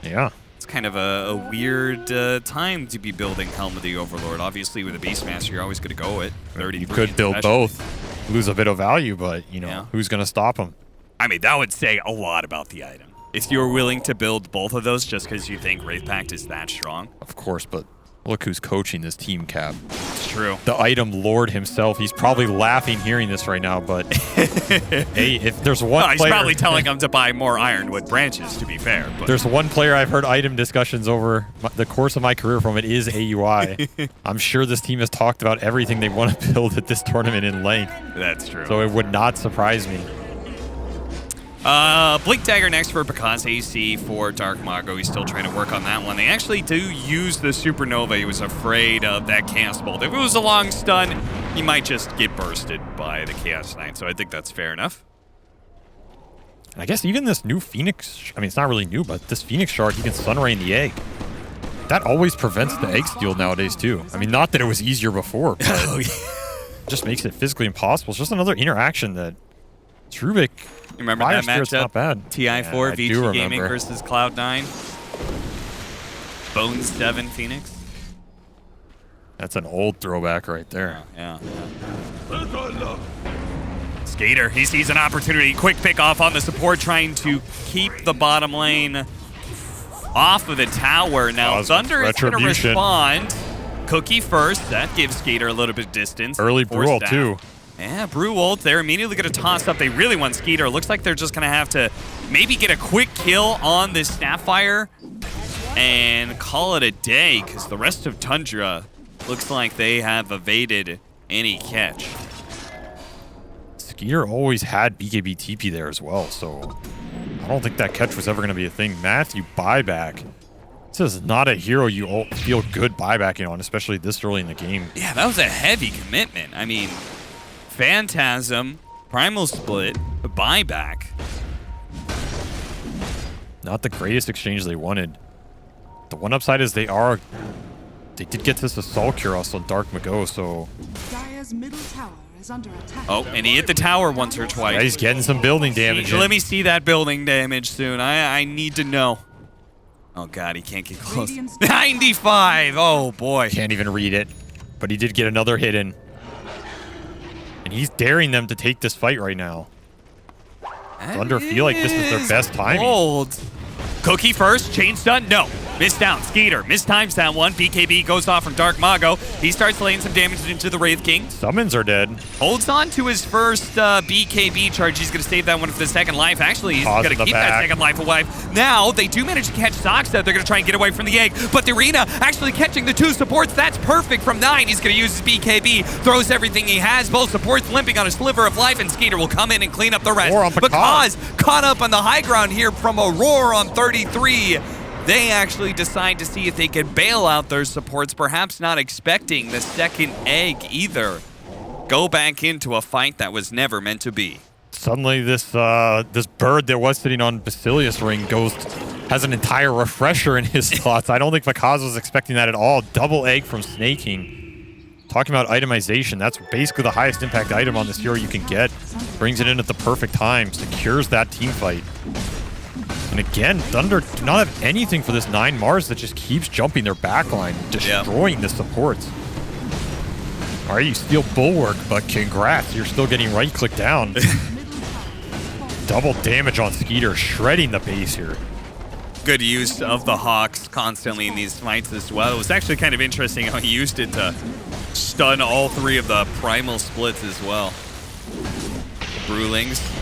Speaker 2: Yeah.
Speaker 1: It's kind of a weird time to be building Helm of the Overlord. Obviously, with a Beastmaster, you're always going to go it.
Speaker 2: You could build both, lose a bit of value, but, you know, who's going to stop him?
Speaker 1: I mean, that would say a lot about the item. If you're willing to build both of those just because you think Wraith Pact is that strong.
Speaker 2: Of course, but look who's coaching this team, Cap.
Speaker 1: It's true.
Speaker 2: The item lord himself. He's probably laughing hearing this right now, but hey, if there's one
Speaker 1: he's
Speaker 2: player...
Speaker 1: probably telling him to buy more ironwood branches, to be fair. But
Speaker 2: there's one player I've heard item discussions over the course of my career from, it is AUI. I'm sure this team has talked about everything they want to build at this tournament in length.
Speaker 1: That's true.
Speaker 2: So it would not surprise me.
Speaker 1: Blink Dagger next for Bakaz AC for Dark Mago. He's still trying to work on that one. They actually do use the Supernova. He was afraid of that Chaos Bolt. If it was a long stun, he might just get bursted by the Chaos Knight. So I think that's fair enough.
Speaker 2: And I guess even this new Phoenix, I mean, it's not really new, but this Phoenix Shard, he can Sunray the egg. That always prevents the egg steal nowadays, too. I mean, not that it was easier before, but it just makes it physically impossible. It's just another interaction that Trubik...
Speaker 1: Remember that matchup?
Speaker 2: Not bad.
Speaker 1: TI4 VG Gaming versus Cloud9. Bone 7 Phoenix.
Speaker 2: That's an old throwback right there.
Speaker 1: Yeah. Skater, he sees an opportunity. Quick pick off on the support, trying to keep the bottom lane off of the tower. Now Thunder is going to respond. Cookie first. That gives Skater a little bit of distance.
Speaker 2: Early Brawl, too.
Speaker 1: Yeah, Brew ult. They're immediately going to toss up. They really want Skeeter. Looks like they're just going to have to maybe get a quick kill on this Snapfire and call it a day, because the rest of Tundra looks like they have evaded any catch.
Speaker 2: Skeeter always had BKB TP there as well, so I don't think that catch was ever going to be a thing. Matthew buyback. This is not a hero you all feel good buybacking on, especially this early in the game.
Speaker 1: Yeah, that was a heavy commitment. I mean, Phantasm, Primal Split, buyback.
Speaker 2: Not the greatest exchange they wanted. The one upside is they did get this Assault Cure also on Dark Mago, so...
Speaker 3: Dire's middle tower is under attack.
Speaker 1: Oh, and he hit the tower once or twice.
Speaker 2: Yeah, he's getting some building damage.
Speaker 1: Let me see that building damage soon. I need to know. Oh god, he can't get close. 95! Oh boy.
Speaker 2: Can't even read it. But he did get another hit in. And he's daring them to take this fight right now. Thunder feel like this is their best timing.
Speaker 1: Bold. Cookie first, chain stun, no. Missed down, Skeeter, mistimes that one. BKB goes off from Dark Mago. He starts laying some damage into the Wraith King.
Speaker 2: Summons are dead.
Speaker 1: Holds on to his first BKB charge. He's going to save that one for the second life. Actually, he's going to keep that second life alive. Now, they do manage to catch Soxa. They're going to try and get away from the egg. But the Arena actually catching the two supports. That's perfect from 9. He's going to use his BKB. Throws everything he has. Both supports limping on a sliver of life. And Skeeter will come in and clean up the rest. Because caught up on the high ground here from Aurora on 33. They actually decide to see if they can bail out their supports, perhaps not expecting the second egg either. Go back into a fight that was never meant to be.
Speaker 2: Suddenly this this bird that was sitting on Basilius Ring has an entire refresher in his slots. I don't think Vakaz was expecting that at all. Double egg from Snaking. Talking about itemization, that's basically the highest impact item on this hero you can get. Brings it in at the perfect time, secures that team fight. And again, Thunder do not have anything for this 9 Mars that just keeps jumping their backline, destroying the supports. All right, you steal Bulwark, but congrats, you're still getting right-click down. Double damage on Skeeter, shredding the base here.
Speaker 1: Good use of the Hawks constantly in these fights as well. It was actually kind of interesting how he used it to stun all 3 of the Primal Splits as well. Brewlings.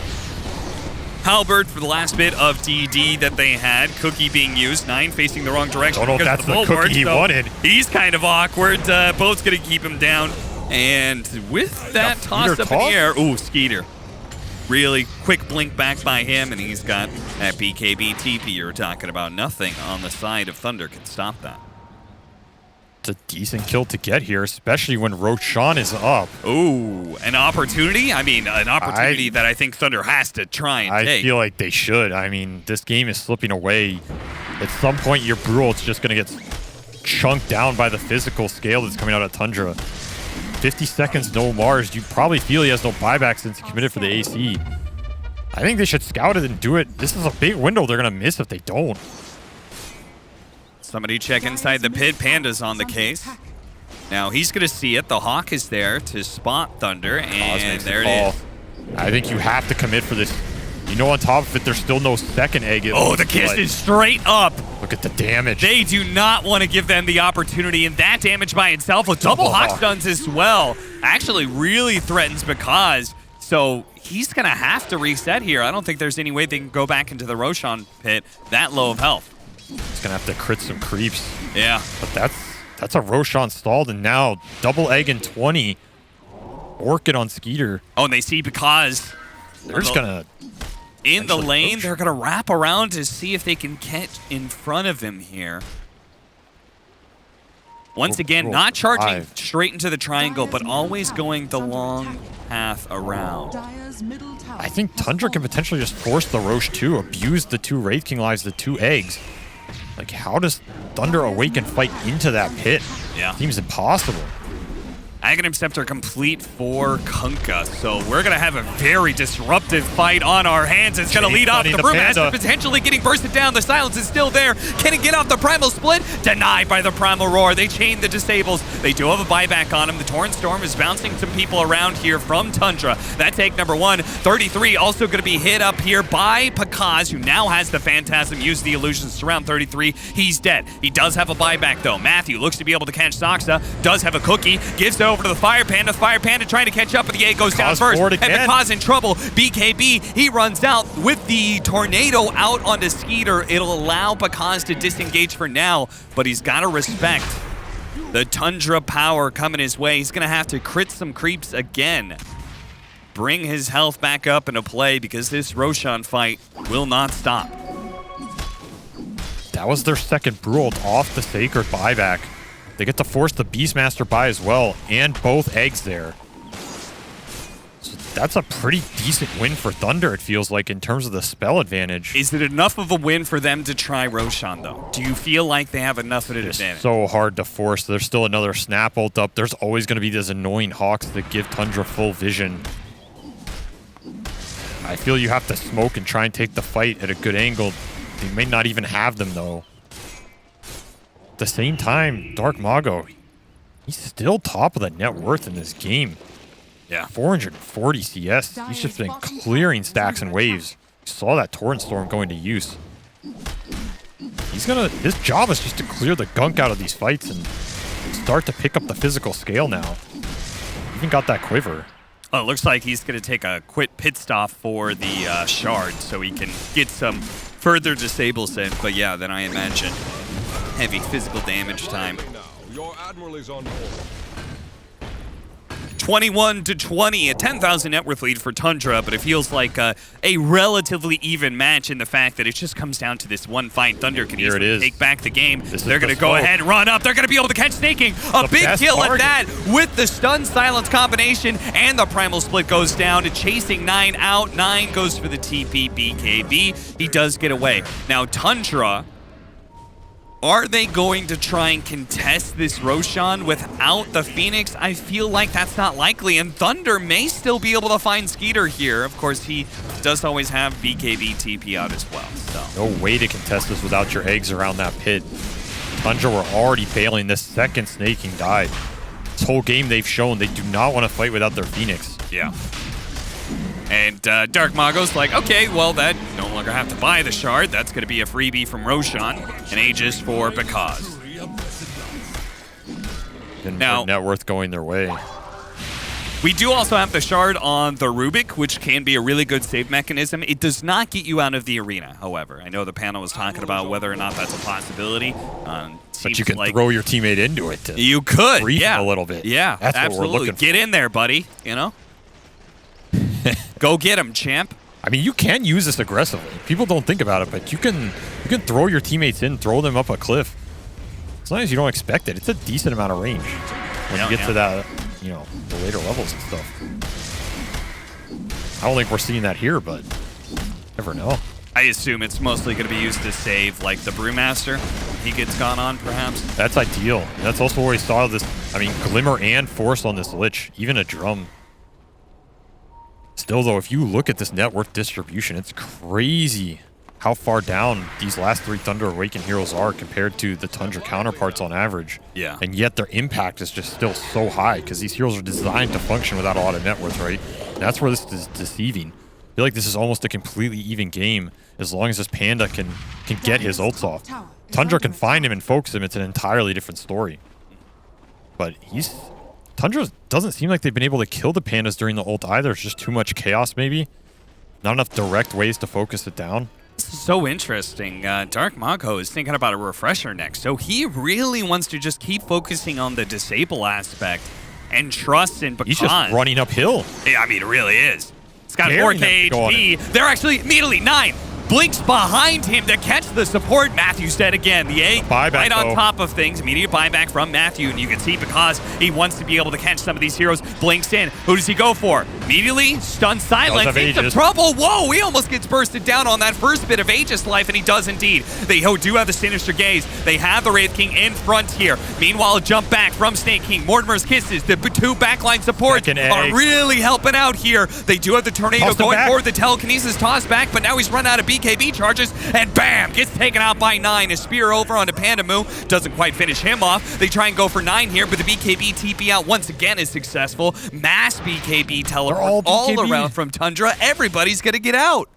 Speaker 1: Halberd for the last bit of DD that they had. Cookie being used. 9 facing the wrong direction.
Speaker 2: Don't know if that's the cookie he wanted.
Speaker 1: He's kind of awkward. Boat's going to keep him down. And with that tossed up in the air. Ooh, Skeeter. Really quick blink back by him, and he's got that BKB TP you were talking about. Nothing on the side of Thunder can stop that.
Speaker 2: It's a decent kill to get here, especially when Roshan is up.
Speaker 1: Ooh, an opportunity? I mean, an opportunity that I think Thunder has to try and take.
Speaker 2: I feel like they should. I mean, this game is slipping away. At some point, your Brewult's just going to get chunked down by the physical scale that's coming out of Tundra. 50 seconds, no Mars. You probably feel he has no buyback since he committed for the AC. I think they should scout it and do it. This is a big window they're going to miss if they don't.
Speaker 1: Somebody check inside the pit. Panda's on the case. Now he's going to see it. The Hawk is there to spot Thunder, and there it is.
Speaker 2: I think you have to commit for this. You know, on top of it, there's still no second egg.
Speaker 1: Oh, the kiss is straight up.
Speaker 2: Look at the damage.
Speaker 1: They do not want to give them the opportunity, and that damage by itself with double Hawk stuns as well actually really threatens Bakaz. So he's going to have to reset here. I don't think there's any way they can go back into the Roshan pit that low of health.
Speaker 2: He's gonna have to crit some creeps.
Speaker 1: Yeah.
Speaker 2: But that's a Roshan stalled, and now double egg and 20. Orchid on Skeeter.
Speaker 1: Oh, and they see because
Speaker 2: they're just gonna
Speaker 1: in the lane, they're gonna wrap around to see if they can get in front of him here. Once again, not charging straight into the triangle, but always going the long path around.
Speaker 2: I think Tundra can potentially just force the Roche 2, abuse the 2 Wraith King lives, the 2 eggs. Like, how does Thunder Awaken fight into that pit?
Speaker 1: Yeah.
Speaker 2: Seems impossible.
Speaker 1: Aghanim Scepter complete for Kunkka, so we're going to have a very disruptive fight on our hands. It's going to lead off the Brewmaster, potentially getting bursted down. The silence is still there. Can it get off the Primal Split? Denied by the Primal Roar. They chain the disables. They do have a buyback on him. The Torn Storm is bouncing some people around here from Tundra. That's egg number 1. 33 also going to be hit up here by Pakaz. Because, who now has the Phantasm, use the illusions, surround 33. He's dead. He does have a buyback, though. Matthew looks to be able to catch Soxa, does have a cookie, gives it over to the Fire Panda. Fire Panda trying to catch up, but the A goes down first. And because in trouble, BKB, he runs out with the Tornado out onto Skeeter. It'll allow Bakaz to disengage for now, but he's got to respect the Tundra power coming his way. He's going to have to crit some creeps again. Bring his health back up into play because this Roshan fight will not stop.
Speaker 2: That was their second Brewald off the Sacred buyback. They get to force the Beastmaster buy as well, and both eggs there. So that's a pretty decent win for Thunder, it feels like, in terms of the spell advantage.
Speaker 1: Is it enough of a win for them to try Roshan, though? Do you feel like they have enough of an
Speaker 2: It's
Speaker 1: advantage?
Speaker 2: so hard to force. There's still another Snap ult up. There's always going to be those annoying Hawks that give Tundra full vision. I feel you have to smoke and try and take the fight at a good angle. They may not even have them, though. At the same time, Dark Mago, he's still top of the net worth in this game.
Speaker 1: Yeah.
Speaker 2: 440 CS. He's just been clearing stacks and waves. You saw that Torrent Storm go into use. His job is just to clear the gunk out of these fights and start to pick up the physical scale now. Even got that quiver.
Speaker 1: Well, it looks like he's going to take a quick pit stop for the shard so he can get some further disables in. But yeah, then I imagine heavy physical damage time.
Speaker 4: Your admiral is on board.
Speaker 1: 21-20, a 10,000 net worth lead for Tundra, but it feels like a relatively even match in the fact that it just comes down to this one fight. Thunder can easily take back the game. They're going to go ahead and run up. They're going to be able to catch Snaking. A big kill at that with the stun silence combination, and the primal split goes down to chasing 9 out. 9 goes for the TP BKB. He does get away. Now Tundra, are they going to try and contest this Roshan without the Phoenix? I feel like that's not likely, and Thunder may still be able to find Skeeter here. Of course, he does always have BKB TP out as well. So
Speaker 2: no way to contest this without your eggs around that pit. Tundra were already bailing this second Snaking died. This whole game they've shown they do not want to fight without their Phoenix.
Speaker 1: Yeah. And Dark Mago's like, okay, well, that no longer have to buy the shard. That's going to be a freebie from Roshan. An Aegis for Bakaz.
Speaker 2: Now, net worth going their way.
Speaker 1: We do also have the shard on the Rubik, which can be a really good save mechanism. It does not get you out of the arena, however. I know the panel was talking about whether or not that's a possibility.
Speaker 2: But you can throw your teammate into it.
Speaker 1: You could, yeah.
Speaker 2: A little bit.
Speaker 1: Yeah,
Speaker 2: that's
Speaker 1: absolutely.
Speaker 2: What we're looking for.
Speaker 1: Get in there, buddy, you know? Go get him, champ.
Speaker 2: I mean, you can use this aggressively. People don't think about it, but you can throw your teammates in, throw them up a cliff. As long as you don't expect it, it's a decent amount of range when you get to that, you know, the later levels and stuff. I don't think we're seeing that here, but never know.
Speaker 1: I assume it's mostly going to be used to save, like, the Brewmaster. He gets gone on, perhaps.
Speaker 2: That's ideal. And that's also where we saw this, I mean, Glimmer and Force on this Lich, even a Drum. Still, though, if you look at this net worth distribution, it's crazy how far down these last 3 Thunder Awaken heroes are compared to the Tundra counterparts on average.
Speaker 1: Yeah.
Speaker 2: And yet their impact is just still so high because these heroes are designed to function without a lot of net worth, right? And that's where this is deceiving. I feel like this is almost a completely even game as long as this Panda can get his ults off. Tundra can find him and focus him. It's an entirely different story. But Tundra doesn't seem like they've been able to kill the Pandas during the ult either. It's just too much chaos, maybe. Not enough direct ways to focus it down.
Speaker 1: So interesting. Dark Mago is thinking about a refresher next. So he really wants to just keep focusing on the disable aspect and trust in Bakaz.
Speaker 2: He's just running uphill.
Speaker 1: Yeah, I mean, it really is. It's got 4K HP. They're actually immediately 9. Blinks behind him to catch the support. Matthew's dead again. The egg right on top of things. Immediate buyback from Matthew. And you can see because he wants to be able to catch some of these heroes. Blinks in. Who does he go for? Immediately stun silence into trouble. Whoa, he almost gets bursted down on that first bit of Aegis life, and he does indeed. They do have the Sinister Gaze. They have the Wraith King in front here. Meanwhile, a jump back from Snake King. Mortimer's Kisses. The 2 backline supports are really helping out here. They do have the Tornado going for the Telekinesis toss back, but now he's run out of BKB charges, and bam, gets taken out by 9. A spear over onto Pandamu, doesn't quite finish him off. They try and go for 9 here, but the BKB TP out once again is successful. Mass BKB teleport all around from Tundra. Everybody's gonna get out.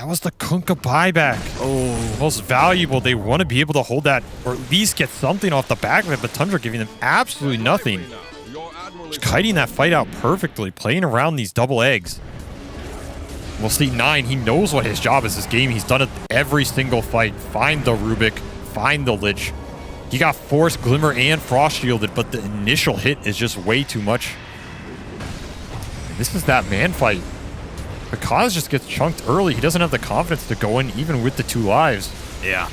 Speaker 2: That was the Kunkka buyback. Oh, most valuable. They want to be able to hold that, or at least get something off the back of it, but Tundra giving them absolutely nothing. Just kiting that fight out perfectly, playing around these double eggs. We'll see 9. He knows what his job is this game. He's done it every single fight. Find the Rubik, find the Lich. He got Force, Glimmer, and Frost Shielded, but the initial hit is just way too much. And this is that man fight. Because just gets chunked early. He doesn't have the confidence to go in even with the 2 lives.
Speaker 1: Yeah.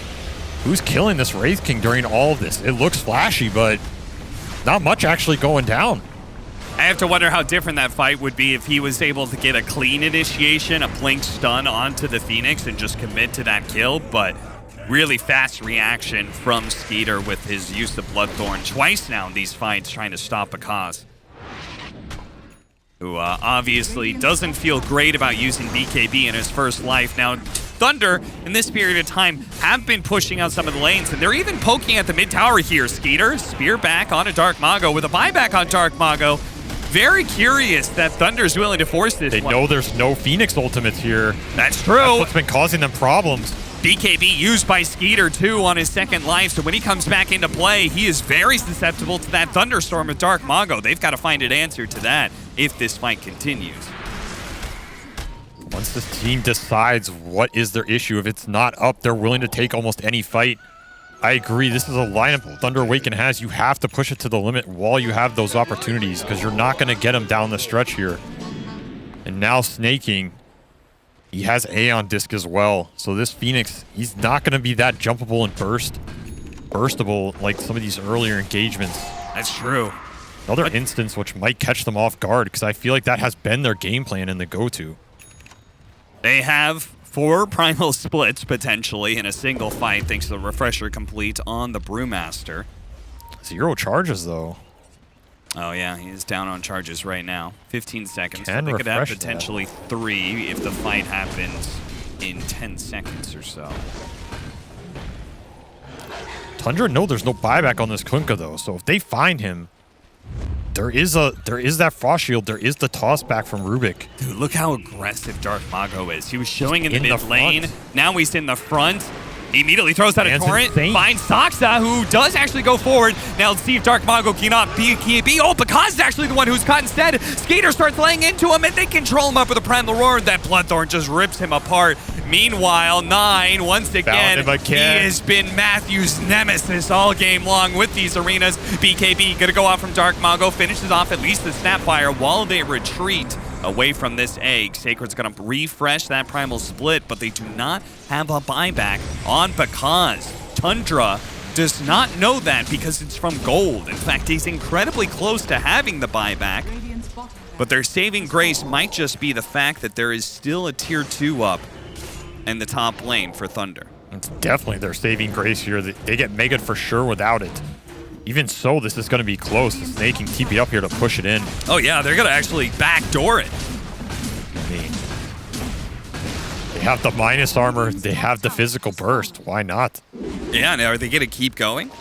Speaker 2: Who's killing this Wraith King during all of this? It looks flashy, but not much actually going down.
Speaker 1: I have to wonder how different that fight would be if he was able to get a clean initiation, a blink stun onto the Phoenix and just commit to that kill, but really fast reaction from Skeeter with his use of Bloodthorn twice now in these fights trying to stop Akaz, who obviously doesn't feel great about using BKB in his first life. Now, Thunder, in this period of time, have been pushing out some of the lanes, and they're even poking at the mid tower here. Skeeter, spear back onto Dark Mago with a buyback on Dark Mago. Very curious that Thunder's willing to force this
Speaker 2: They
Speaker 1: one.
Speaker 2: know there's no Phoenix ultimates here.
Speaker 1: That's true.
Speaker 2: That's what's been causing them problems.
Speaker 1: BKB used by Skeeter, too, on his second life, so when he comes back into play, he is very susceptible to that Thunderstorm with Dark Mago. They've got to find an answer to that if this fight continues.
Speaker 2: Once this team decides what is their issue, if it's not up, they're willing to take almost any fight. I agree. This is a lineup Thunder Awaken has. You have to push it to the limit while you have those opportunities because you're not going to get them down the stretch here. And now Snaking, he has Aeon Disc as well. So this Phoenix, he's not going to be that jumpable and burstable like some of these earlier engagements.
Speaker 1: That's true.
Speaker 2: Another instance which might catch them off guard because I feel like that has been their game plan in the go-to.
Speaker 1: They have 4 primal splits potentially in a single fight thanks to the refresher complete on the Brewmaster.
Speaker 2: 0 charges though.
Speaker 1: Oh yeah, he's down on charges right now. 15 seconds.
Speaker 2: Can
Speaker 1: So they could have
Speaker 2: refresh
Speaker 1: potentially 3 if the fight happens in 10 seconds or so.
Speaker 2: Tundra, no, there's no buyback on this Kunkka though. So if they find him, there is that Frost Shield, there is the toss back from Rubik.
Speaker 1: Dude, look how aggressive Dark Mago is. He was showing in the
Speaker 2: in the
Speaker 1: mid lane.
Speaker 2: front.
Speaker 1: Now he's in the front. He immediately throws out a
Speaker 2: Man's
Speaker 1: torrent.
Speaker 2: insane.
Speaker 1: Finds Saksa, who does actually go forward. Now let's see if Dark Mago cannot BKB. Oh, Bakaz is actually the one who's caught instead. Skater starts laying into him, and they control him up with a Primal Roar. That Bloodthorn just rips him apart. Meanwhile, 9, once again, he has been Matthew's nemesis all game long with these arenas. BKB gonna go off from Dark Mago, finishes off at least the Snapfire while they retreat away from this egg. Sacred's gonna refresh that Primal Split, but they do not have a buyback on Bakaz. Tundra does not know that because it's from gold. In fact, he's incredibly close to having the buyback, but their saving grace might just be the fact that there is still a tier 2 up in the top lane for Thunder.
Speaker 2: It's definitely their saving grace here. They get Megan for sure without it. Even so, this is going to be close. The Snake can TP up here to push it in.
Speaker 1: Oh yeah, they're going to actually backdoor it.
Speaker 2: I mean, they have the minus armor. They have the physical burst. Why not?
Speaker 1: Yeah, now are they going to keep going?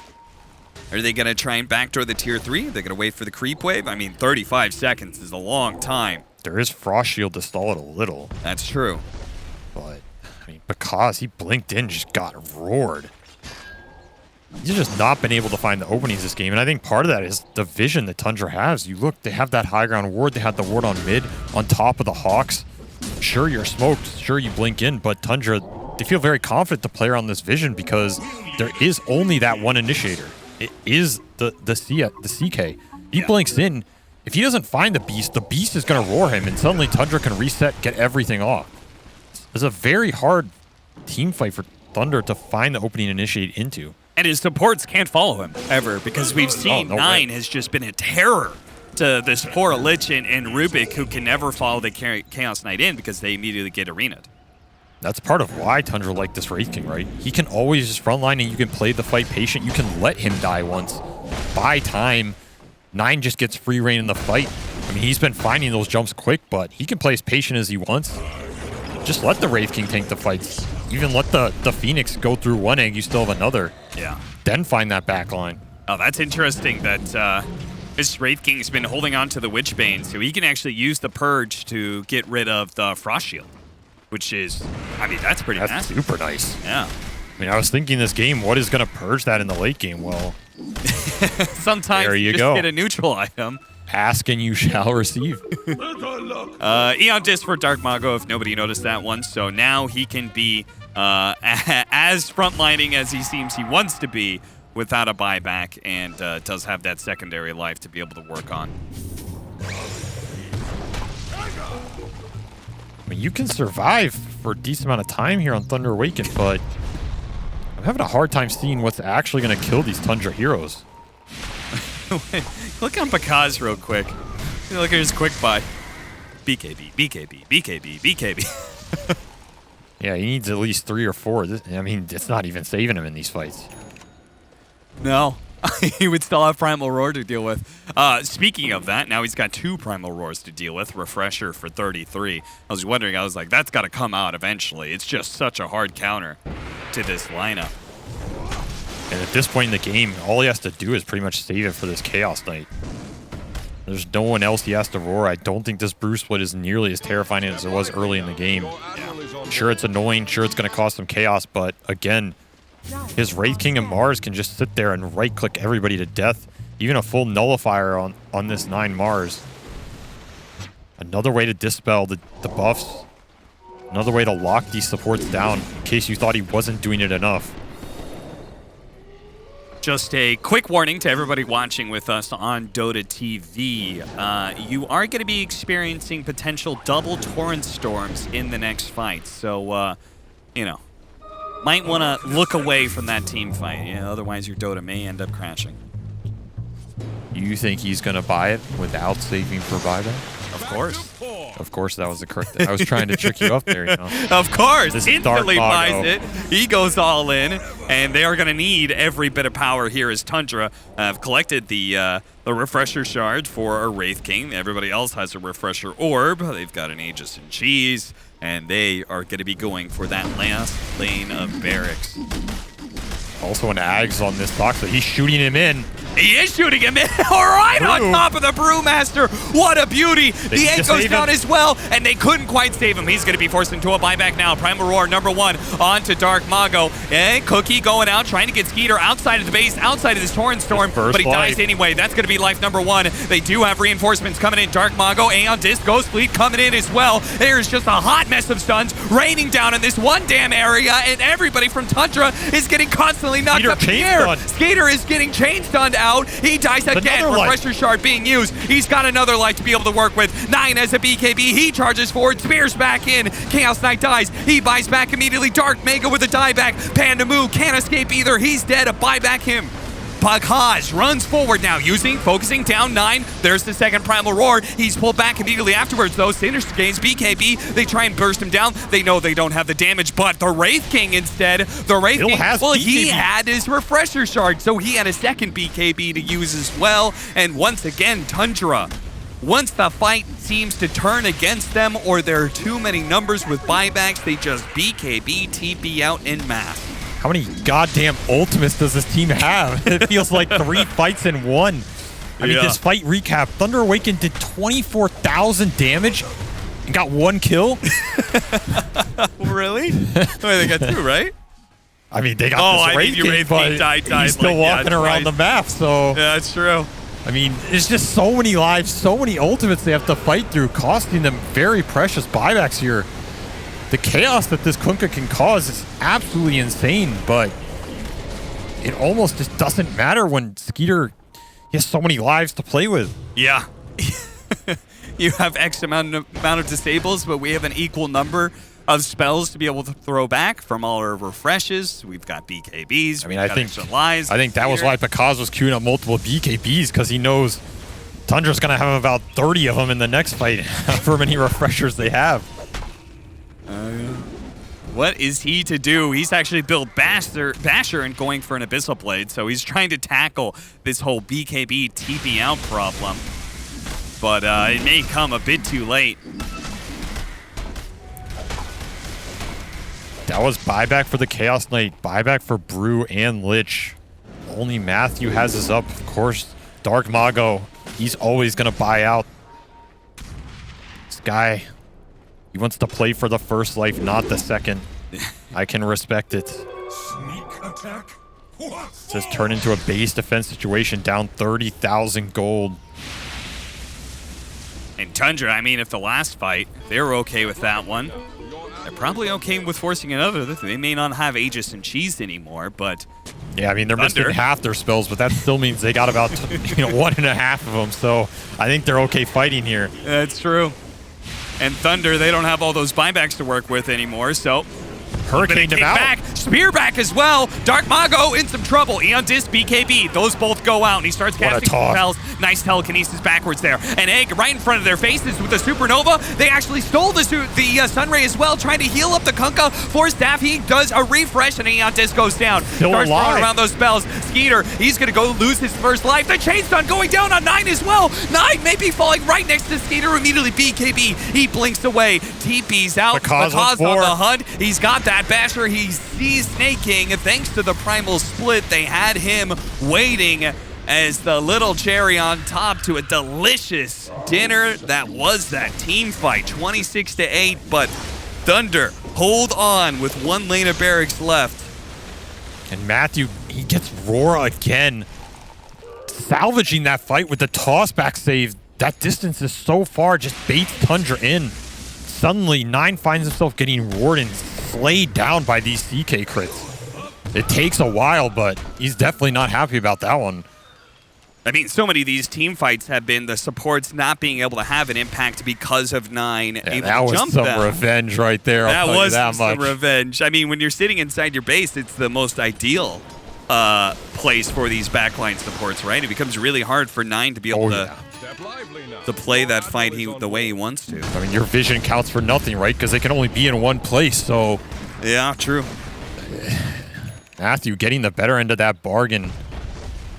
Speaker 1: Are they going to try and backdoor the tier 3? Are they going to wait for the creep wave? I mean, 35 seconds is a long time.
Speaker 2: There is Frost Shield to stall it a little.
Speaker 1: That's true.
Speaker 2: But, I mean, because he blinked in, just got roared. He's just not been able to find the openings this game, and I think part of that is the vision that Tundra has. You look, they have that high ground ward, they have the ward on mid, on top of the Hawks. Sure, you're smoked, sure, you blink in, but Tundra, they feel very confident to play around this vision because there is only that one initiator. It is the CK. He blinks in. If he doesn't find the beast is going to roar him, and suddenly Tundra can reset, get everything off. It's a very hard team fight for Thunder to find the opening initiate into.
Speaker 1: And his supports can't follow him ever because we've seen
Speaker 2: no
Speaker 1: 9
Speaker 2: way.
Speaker 1: has just been a terror to this poor Lich and Rubik, who can never follow the Chaos Knight in because they immediately get arenaed.
Speaker 2: That's part of why Tundra liked this Wraith King, right? He can always just frontline and you can play the fight patient. You can let him die once. Buy time. 9 just gets free reign in the fight. I mean, he's been finding those jumps quick, but he can play as patient as he wants. Just let the Wraith King tank the fights. Even let the Phoenix go through one egg, you still have another.
Speaker 1: Yeah.
Speaker 2: Then find that back line.
Speaker 1: Oh, that's interesting that this Wraith King's been holding on to the Witchbane, so he can actually use the Purge to get rid of the Frost Shield. which is, I mean, that's pretty
Speaker 2: That's
Speaker 1: massive.
Speaker 2: super nice.
Speaker 1: Yeah.
Speaker 2: I mean, I was thinking this game, what is going to purge that in the late game? Well,
Speaker 1: Sometimes
Speaker 2: there you
Speaker 1: just
Speaker 2: go.
Speaker 1: get a neutral item.
Speaker 2: ask and you shall receive.
Speaker 1: Eon Disc for Dark Mago, if nobody noticed that one. So now he can be as frontlining as he seems he wants to be without a buyback, and does have that secondary life to be able to work on.
Speaker 2: I mean, you can survive for a decent amount of time here on Thunder Awaken, but I'm having a hard time seeing what's actually going to kill these Tundra heroes.
Speaker 1: Look on Bakaz real quick. Look at his quick buy. BKB, BKB, BKB, BKB.
Speaker 2: Yeah, he needs at least 3 or 4. I mean, it's not even saving him in these fights.
Speaker 1: No. He would still have Primal Roar to deal with. Speaking of that, now he's got 2 Primal Roars to deal with. Refresher for 33. I was wondering, I was like, that's got to come out eventually. It's just such a hard counter to this lineup.
Speaker 2: And at this point in the game, all he has to do is pretty much save it for this Chaos Knight. There's no one else he has to roar. I don't think this Brew Split is nearly as terrifying as it was early in the game. Sure, it's annoying. Sure, it's going to cause some chaos. But again, his Wraith King and Mars can just sit there and right-click everybody to death. Even a full nullifier on this 9 Mars. Another way to dispel the buffs. Another way to lock these supports down in case you thought he wasn't doing it enough.
Speaker 1: Just a quick warning to everybody watching with us on Dota TV. You are going to be experiencing potential double Torrent Storms in the next fight. So, you know, might want to look away from that team fight. Otherwise, your Dota may end up crashing.
Speaker 2: You think he's going to buy it without saving for buyback?
Speaker 1: Of course.
Speaker 2: Of course, that was the correct thing. I was trying to trick you up there, you know.
Speaker 1: Of course.
Speaker 2: This is
Speaker 1: Instantly
Speaker 2: Dark
Speaker 1: buys
Speaker 2: Mago.
Speaker 1: it. He goes all in, and they are going to need every bit of power here as Tundra have collected the Refresher Shard for a Wraith King. Everybody else has a Refresher Orb. They've got an Aegis and Cheese, and they are going to be going for that last lane of barracks.
Speaker 2: Also an Ags on this box, but he's shooting him in.
Speaker 1: He is shooting him in right on
Speaker 2: Brew.
Speaker 1: top of the Brewmaster. What a beauty. The
Speaker 2: need to
Speaker 1: egg goes
Speaker 2: save
Speaker 1: down
Speaker 2: him.
Speaker 1: as well, and they couldn't quite save him. He's going to be forced into a buyback now. Primal Roar, #1, on to Dark Mago. And Cookie going out, trying to get Skeeter outside of the base, outside of this Torrent Storm,
Speaker 2: First
Speaker 1: but he dies
Speaker 2: life.
Speaker 1: anyway. That's going to be life #1. They do have reinforcements coming in. Dark Mago, Aeon Disc, Ghost Fleet coming in as well. There's just a hot mess of stuns raining down in this one damn area, and everybody from Tundra is getting constantly knocked
Speaker 2: Skeeter
Speaker 1: up in the
Speaker 2: chain
Speaker 1: air.
Speaker 2: stun.
Speaker 1: Skater is getting chain stunned out. He dies again.
Speaker 2: Another life.
Speaker 1: Refresher Shard being used. He's got another life to be able to work with. 9 as a BKB. He charges forward. Spears back in. Chaos Knight dies. He buys back immediately. Dark Mega with a dieback. Pandamu can't escape either. He's dead. A buyback him. Bakaz runs forward now, focusing down 9. There's the second Primal Roar. He's pulled back immediately afterwards, though. Sinister gains BKB. They try and burst him down. They know they don't have the damage, but the Wraith King instead. The Wraith
Speaker 2: Still
Speaker 1: King,
Speaker 2: has
Speaker 1: well, he
Speaker 2: BKB.
Speaker 1: had his Refresher Shard, so he had a second BKB to use as well. And once again, Tundra, once the fight seems to turn against them or there are too many numbers with buybacks, they just BKB TP out en masse.
Speaker 2: How many goddamn ultimates does this team have? It feels like 3 fights in one. I mean,
Speaker 1: Yeah.
Speaker 2: this fight recap, Thunder Awaken did 24,000 damage and got 1 kill.
Speaker 1: Really? Wait, they got 2, right?
Speaker 2: I mean, they got
Speaker 1: Oh,
Speaker 2: this
Speaker 1: I
Speaker 2: Wraith
Speaker 1: think your
Speaker 2: King,
Speaker 1: Wraith
Speaker 2: but
Speaker 1: King died
Speaker 2: he's still
Speaker 1: like, yeah,
Speaker 2: walking around the
Speaker 1: twice.
Speaker 2: map, so...
Speaker 1: Yeah, that's true.
Speaker 2: I mean, it's just so many lives, so many ultimates they have to fight through, costing them very precious buybacks here. The chaos that this Kunkka can cause is absolutely insane, but it almost just doesn't matter when Skeeter he has so many lives to play with.
Speaker 1: Yeah. You have X amount of disables, but we have an equal number of spells to be able to throw back from all our refreshes. We've got BKBs.
Speaker 2: I mean,
Speaker 1: we've
Speaker 2: I
Speaker 1: got
Speaker 2: think
Speaker 1: extra lives
Speaker 2: that was
Speaker 1: here.
Speaker 2: why Bakaz was queuing up multiple BKBs, because he knows Tundra's going to have about 30 of them in the next fight, however many refreshers they have.
Speaker 1: What is he to do? He's actually built Basher and going for an Abyssal Blade, so he's trying to tackle this whole BKB TP out problem. But it may come a bit too late.
Speaker 2: That was buyback for the Chaos Knight, buyback for Brew and Lich. Only Matthew has his up. Of course, Dark Mago, he's always going to buy out. This guy, He wants to play for the first life, not the second. I can respect it.
Speaker 4: Sneak attack? What?
Speaker 2: Just turn into a base defense situation, down 30,000 gold.
Speaker 1: And Tundra, I mean, if the last fight, they were okay with that one. They're probably okay with forcing another. They may not have Aegis and Cheese anymore, but
Speaker 2: yeah, I mean, they're
Speaker 1: Thunder.
Speaker 2: missing half their spells, but that still means they got about 1.5 of them. So I think they're okay fighting here.
Speaker 1: That's true. And Thunder, they don't have all those buybacks to work with anymore, so
Speaker 2: Hurricane them out.
Speaker 1: back, Spear back as well. Dark Mago in some trouble. Eon Disc, BKB, those both go out, and he starts
Speaker 2: What a
Speaker 1: casting
Speaker 2: toss.
Speaker 1: spells. Nice telekinesis backwards there. And Egg right in front of their faces with the Supernova. They actually stole the Sunray as well, trying to heal up the Kunkka for Staff. He does a refresh, and Eon Disc goes down.
Speaker 2: Still
Speaker 1: Starts
Speaker 2: alive.
Speaker 1: throwing around those spells. Skeeter, he's going to go lose his first life. The Chain Stun going down on 9 as well. 9 may be falling right next to Skeeter. Immediately BKB, he blinks away. TP's out.
Speaker 2: Because
Speaker 1: on
Speaker 2: with 4.
Speaker 1: the hunt. He's got that Basher. He's snaking. Thanks to the Primal Split, they had him waiting as the little cherry on top to a delicious dinner. That was that team fight, 26-8, but Thunder hold on with 1 lane of barracks left.
Speaker 2: And Matthew, he gets Roar again. Salvaging that fight with the tossback save. That distance is so far, just baits Tundra in. Suddenly, 9 finds himself getting roared and slayed down by these CK crits. It takes a while, but he's definitely not happy about that one.
Speaker 1: I mean, so many of these team fights have been the supports not being able to have an impact because of 9
Speaker 2: Yeah,
Speaker 1: able
Speaker 2: that
Speaker 1: to
Speaker 2: was
Speaker 1: jump
Speaker 2: some
Speaker 1: them.
Speaker 2: revenge right there.
Speaker 1: That
Speaker 2: I'll tell you
Speaker 1: was
Speaker 2: that
Speaker 1: some
Speaker 2: much.
Speaker 1: revenge. I mean, when you're sitting inside your base, it's the most ideal place for these backline supports, right? It becomes really hard for 9 to be able
Speaker 4: Step lively now.
Speaker 1: to play that fight the way he wants to.
Speaker 2: I mean, your vision counts for nothing, right? Because they can only be in one place, so
Speaker 1: Yeah, true.
Speaker 2: Matthew getting the better end of that bargain.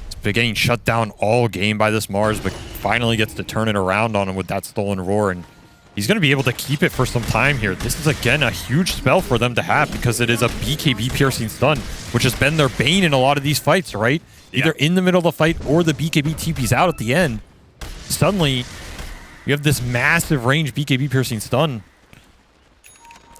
Speaker 2: It's been getting shut down all game by this Mars, but finally gets to turn it around on him with that stolen roar, and he's going to be able to keep it for some time here. This is, again, a huge spell for them to have because it is a BKB piercing stun, which has been their bane in a lot of these fights, right? Either in the middle of the fight or the BKB TP's out at the end. Suddenly, you have this massive range BKB piercing stun.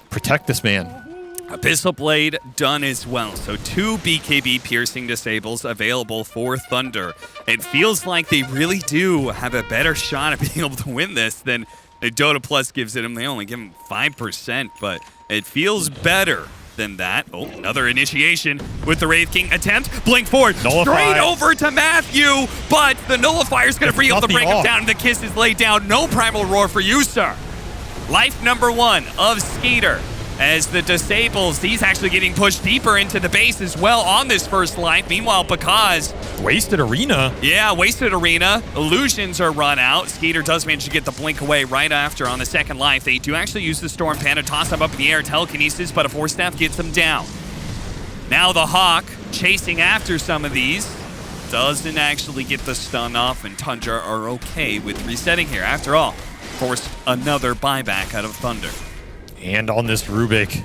Speaker 2: Protect this man.
Speaker 1: Abyssal Blade done as well. So 2 BKB piercing disables available for Thunder. It feels like they really do have a better shot at being able to win this than the Dota Plus gives it them. They only give him 5%, but it feels better than that. Oh, another initiation with the Wraith King attempt. Blink forward,
Speaker 2: Nullify.
Speaker 1: straight over to Matthew, but the Nullifier's going to be able to
Speaker 2: nothing
Speaker 1: bring him
Speaker 2: off.
Speaker 1: down. The kiss is laid down. No Primal Roar for you, sir. Life number 1 of Skeeter. As the disables, he's actually getting pushed deeper into the base as well on this first life. Meanwhile, because
Speaker 2: Wasted Arena.
Speaker 1: yeah, Wasted Arena. Illusions are run out. Skeeter does manage to get the blink away right after on the second life. They do actually use the Storm Panda, toss him up in the air, telekinesis, but a Force Staff gets him down. Now the Hawk chasing after some of these. Doesn't actually get the stun off, and Tundra are okay with resetting here. After all, forced another buyback out of Thunder.
Speaker 2: And on this Rubik.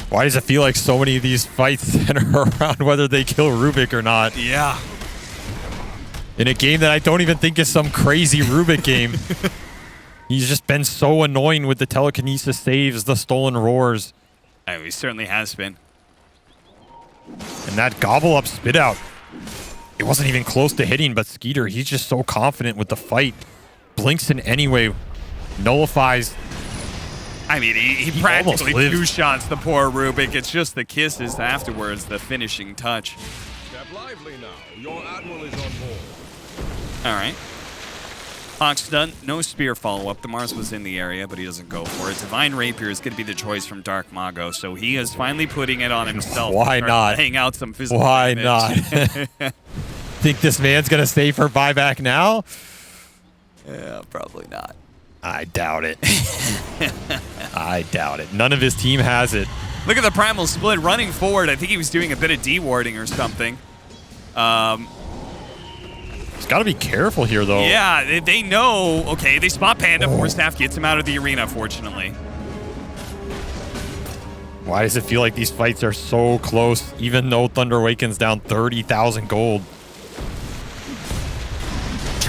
Speaker 2: Why does it feel like so many of these fights center around whether they kill Rubik or not?
Speaker 1: Yeah.
Speaker 2: In a game that I don't even think is some crazy Rubik game. He's just been so annoying with the telekinesis saves, the stolen roars.
Speaker 1: I mean, he certainly has been.
Speaker 2: And that gobble up spit out. It wasn't even close to hitting, but Skeeter, he's just so confident with the fight. Blinks in anyway. Nullifies.
Speaker 1: I mean, he
Speaker 2: almost
Speaker 1: practically
Speaker 2: lives.
Speaker 1: 2-shots the poor Rubik. It's just the kisses afterwards, the finishing touch.
Speaker 4: Step lively now. Your admiral is on board.
Speaker 1: All right. Hawk's done. No spear follow-up. The Mars was in the area, but he doesn't go for it. Divine Rapier is going to be the choice from Dark Mago, so he is finally putting it on himself.
Speaker 2: Why
Speaker 1: to start
Speaker 2: not?
Speaker 1: laying out some physical
Speaker 2: Why
Speaker 1: damage.
Speaker 2: not? Think this man's going to stay for buyback now?
Speaker 1: Yeah, probably not.
Speaker 2: I doubt it. I doubt it. None of his team has it.
Speaker 1: Look at the Primal Split running forward. I think he was doing a bit of dewarding or something.
Speaker 2: He's got to be careful here, though.
Speaker 1: Yeah, they know. Okay, they spot Panda. Force Staff gets him out of the arena, fortunately.
Speaker 2: Why does it feel like these fights are so close, even though Thunder Awaken's down 30,000 gold?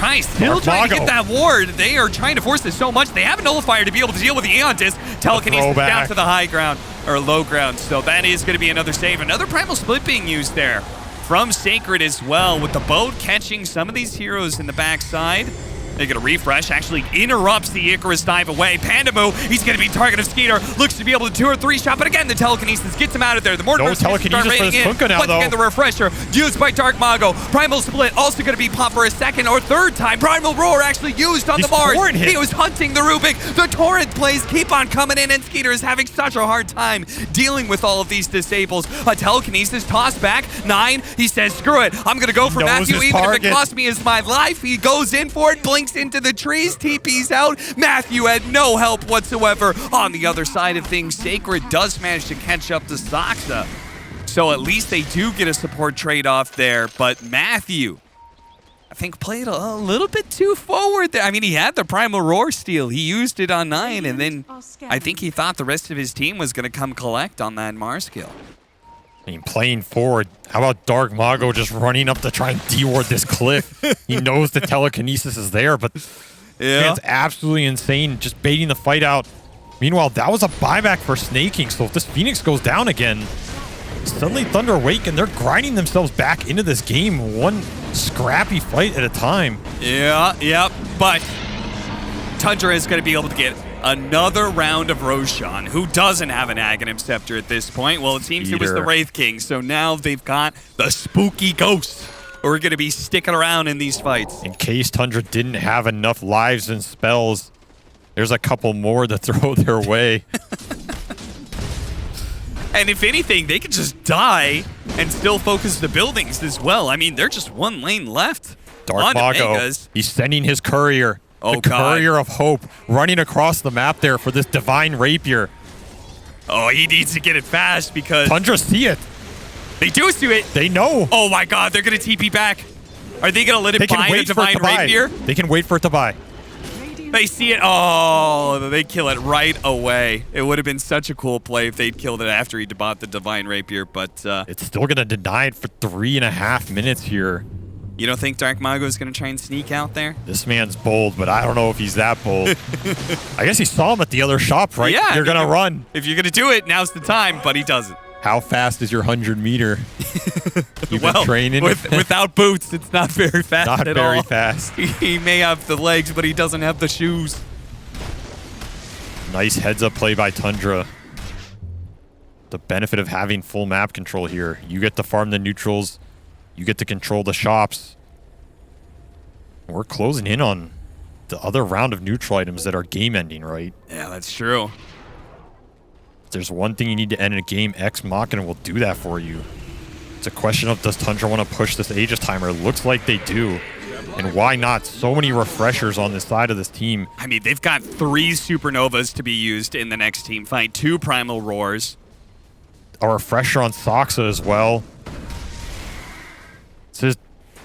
Speaker 1: try, still trying to get that ward. They are trying to force this so much. They have a nullifier to be able to deal with the Aeon Disc. Telekinesis down to the high ground, or low ground. So that is going to be another save. Another Primal Split being used there from Sacred as well, with the boat catching some of these heroes in the backside. They get a refresh, actually interrupts the Icarus dive away. Pandamu, he's going to be target of Skeeter. Looks to be able to 2 or 3 shot, but again, the telekinesis gets him out of there. The more
Speaker 2: telekinesis for this Kunkka now,
Speaker 1: once again, the refresher used by Dark Mago. Primal Split also going to be popped for a second or third time. Primal Roar actually used on the Mars. He was hunting the Rubik. The Torrent plays keep on coming in, and Skeeter is having such a hard time dealing with all of these disables. A telekinesis tossed back. 9, he says, screw it. I'm going to go for Matthew, even if it costs me is my life. He goes in for it, blinks into the trees, TP's out. Matthew had no help whatsoever. On the other side of things, Sacred does manage to catch up to Soxa. So at least they do get a support trade-off there. But Matthew, I think, played a little bit too forward there. I mean, he had the Primal Roar steal. He used it on 9, and then I think he thought the rest of his team was going to come collect on that Mars kill.
Speaker 2: I mean, playing forward, how about Dark Mago just running up to try and de-ward this cliff? He knows the telekinesis is there, but it's absolutely insane, just baiting the fight out. Meanwhile, that was a buyback for snaking, so if this Phoenix goes down again, suddenly Thunder Awaken, they're grinding themselves back into this game, one scrappy fight at a time.
Speaker 1: Yeah, but Tundra is going to be able to get another round of Roshan, who doesn't have an Aghanim Scepter at this point. Well, it seems it was the Wraith King, so now they've got the spooky ghosts who are going to be sticking around in these fights.
Speaker 2: In case Tundra didn't have enough lives and spells, there's a couple more to throw their way.
Speaker 1: And if anything, they could just die and still focus the buildings as well. I mean, they're just one lane left.
Speaker 2: Dark Mago, he's sending his courier. The Courier of Hope running across the map there for this Divine Rapier.
Speaker 1: Oh, he needs to get it fast because
Speaker 2: Tundra see it.
Speaker 1: They do see it.
Speaker 2: They know.
Speaker 1: Oh my God, they're going to TP back. Are they going to let it buy the Divine Rapier?
Speaker 2: They can wait for it to buy.
Speaker 1: They see it. Oh, they kill it right away. It would have been such a cool play if they'd killed it after he bought the Divine Rapier, but
Speaker 2: it's still going to deny it for 3.5 minutes here.
Speaker 1: You don't think Dark Mago is going to try and sneak out there?
Speaker 2: This man's bold, but I don't know if he's that bold. I guess he saw him at the other shop, right?
Speaker 1: Yeah,
Speaker 2: you're going to run.
Speaker 1: If you're going to do it, now's the time, but he doesn't.
Speaker 2: How fast is your 100-meter? You've been training?
Speaker 1: Without boots, it's not very fast
Speaker 2: not
Speaker 1: at all.
Speaker 2: Not very fast.
Speaker 1: He may have the legs, but he doesn't have the shoes.
Speaker 2: Nice heads-up play by Tundra. The benefit of having full map control here. You get to farm the neutrals. You get to control the shops. We're closing in on the other round of neutral items that are game-ending, right?
Speaker 1: Yeah, that's true.
Speaker 2: If there's one thing you need to end a game, Ex Machina will do that for you. It's a question of, does Tundra want to push this Aegis timer? Looks like they do. And why not? So many refreshers on this side of this team.
Speaker 1: I mean, they've got 3 Supernovas to be used in the next team fight, 2 Primal Roars.
Speaker 2: A refresher on Soxa as well. It says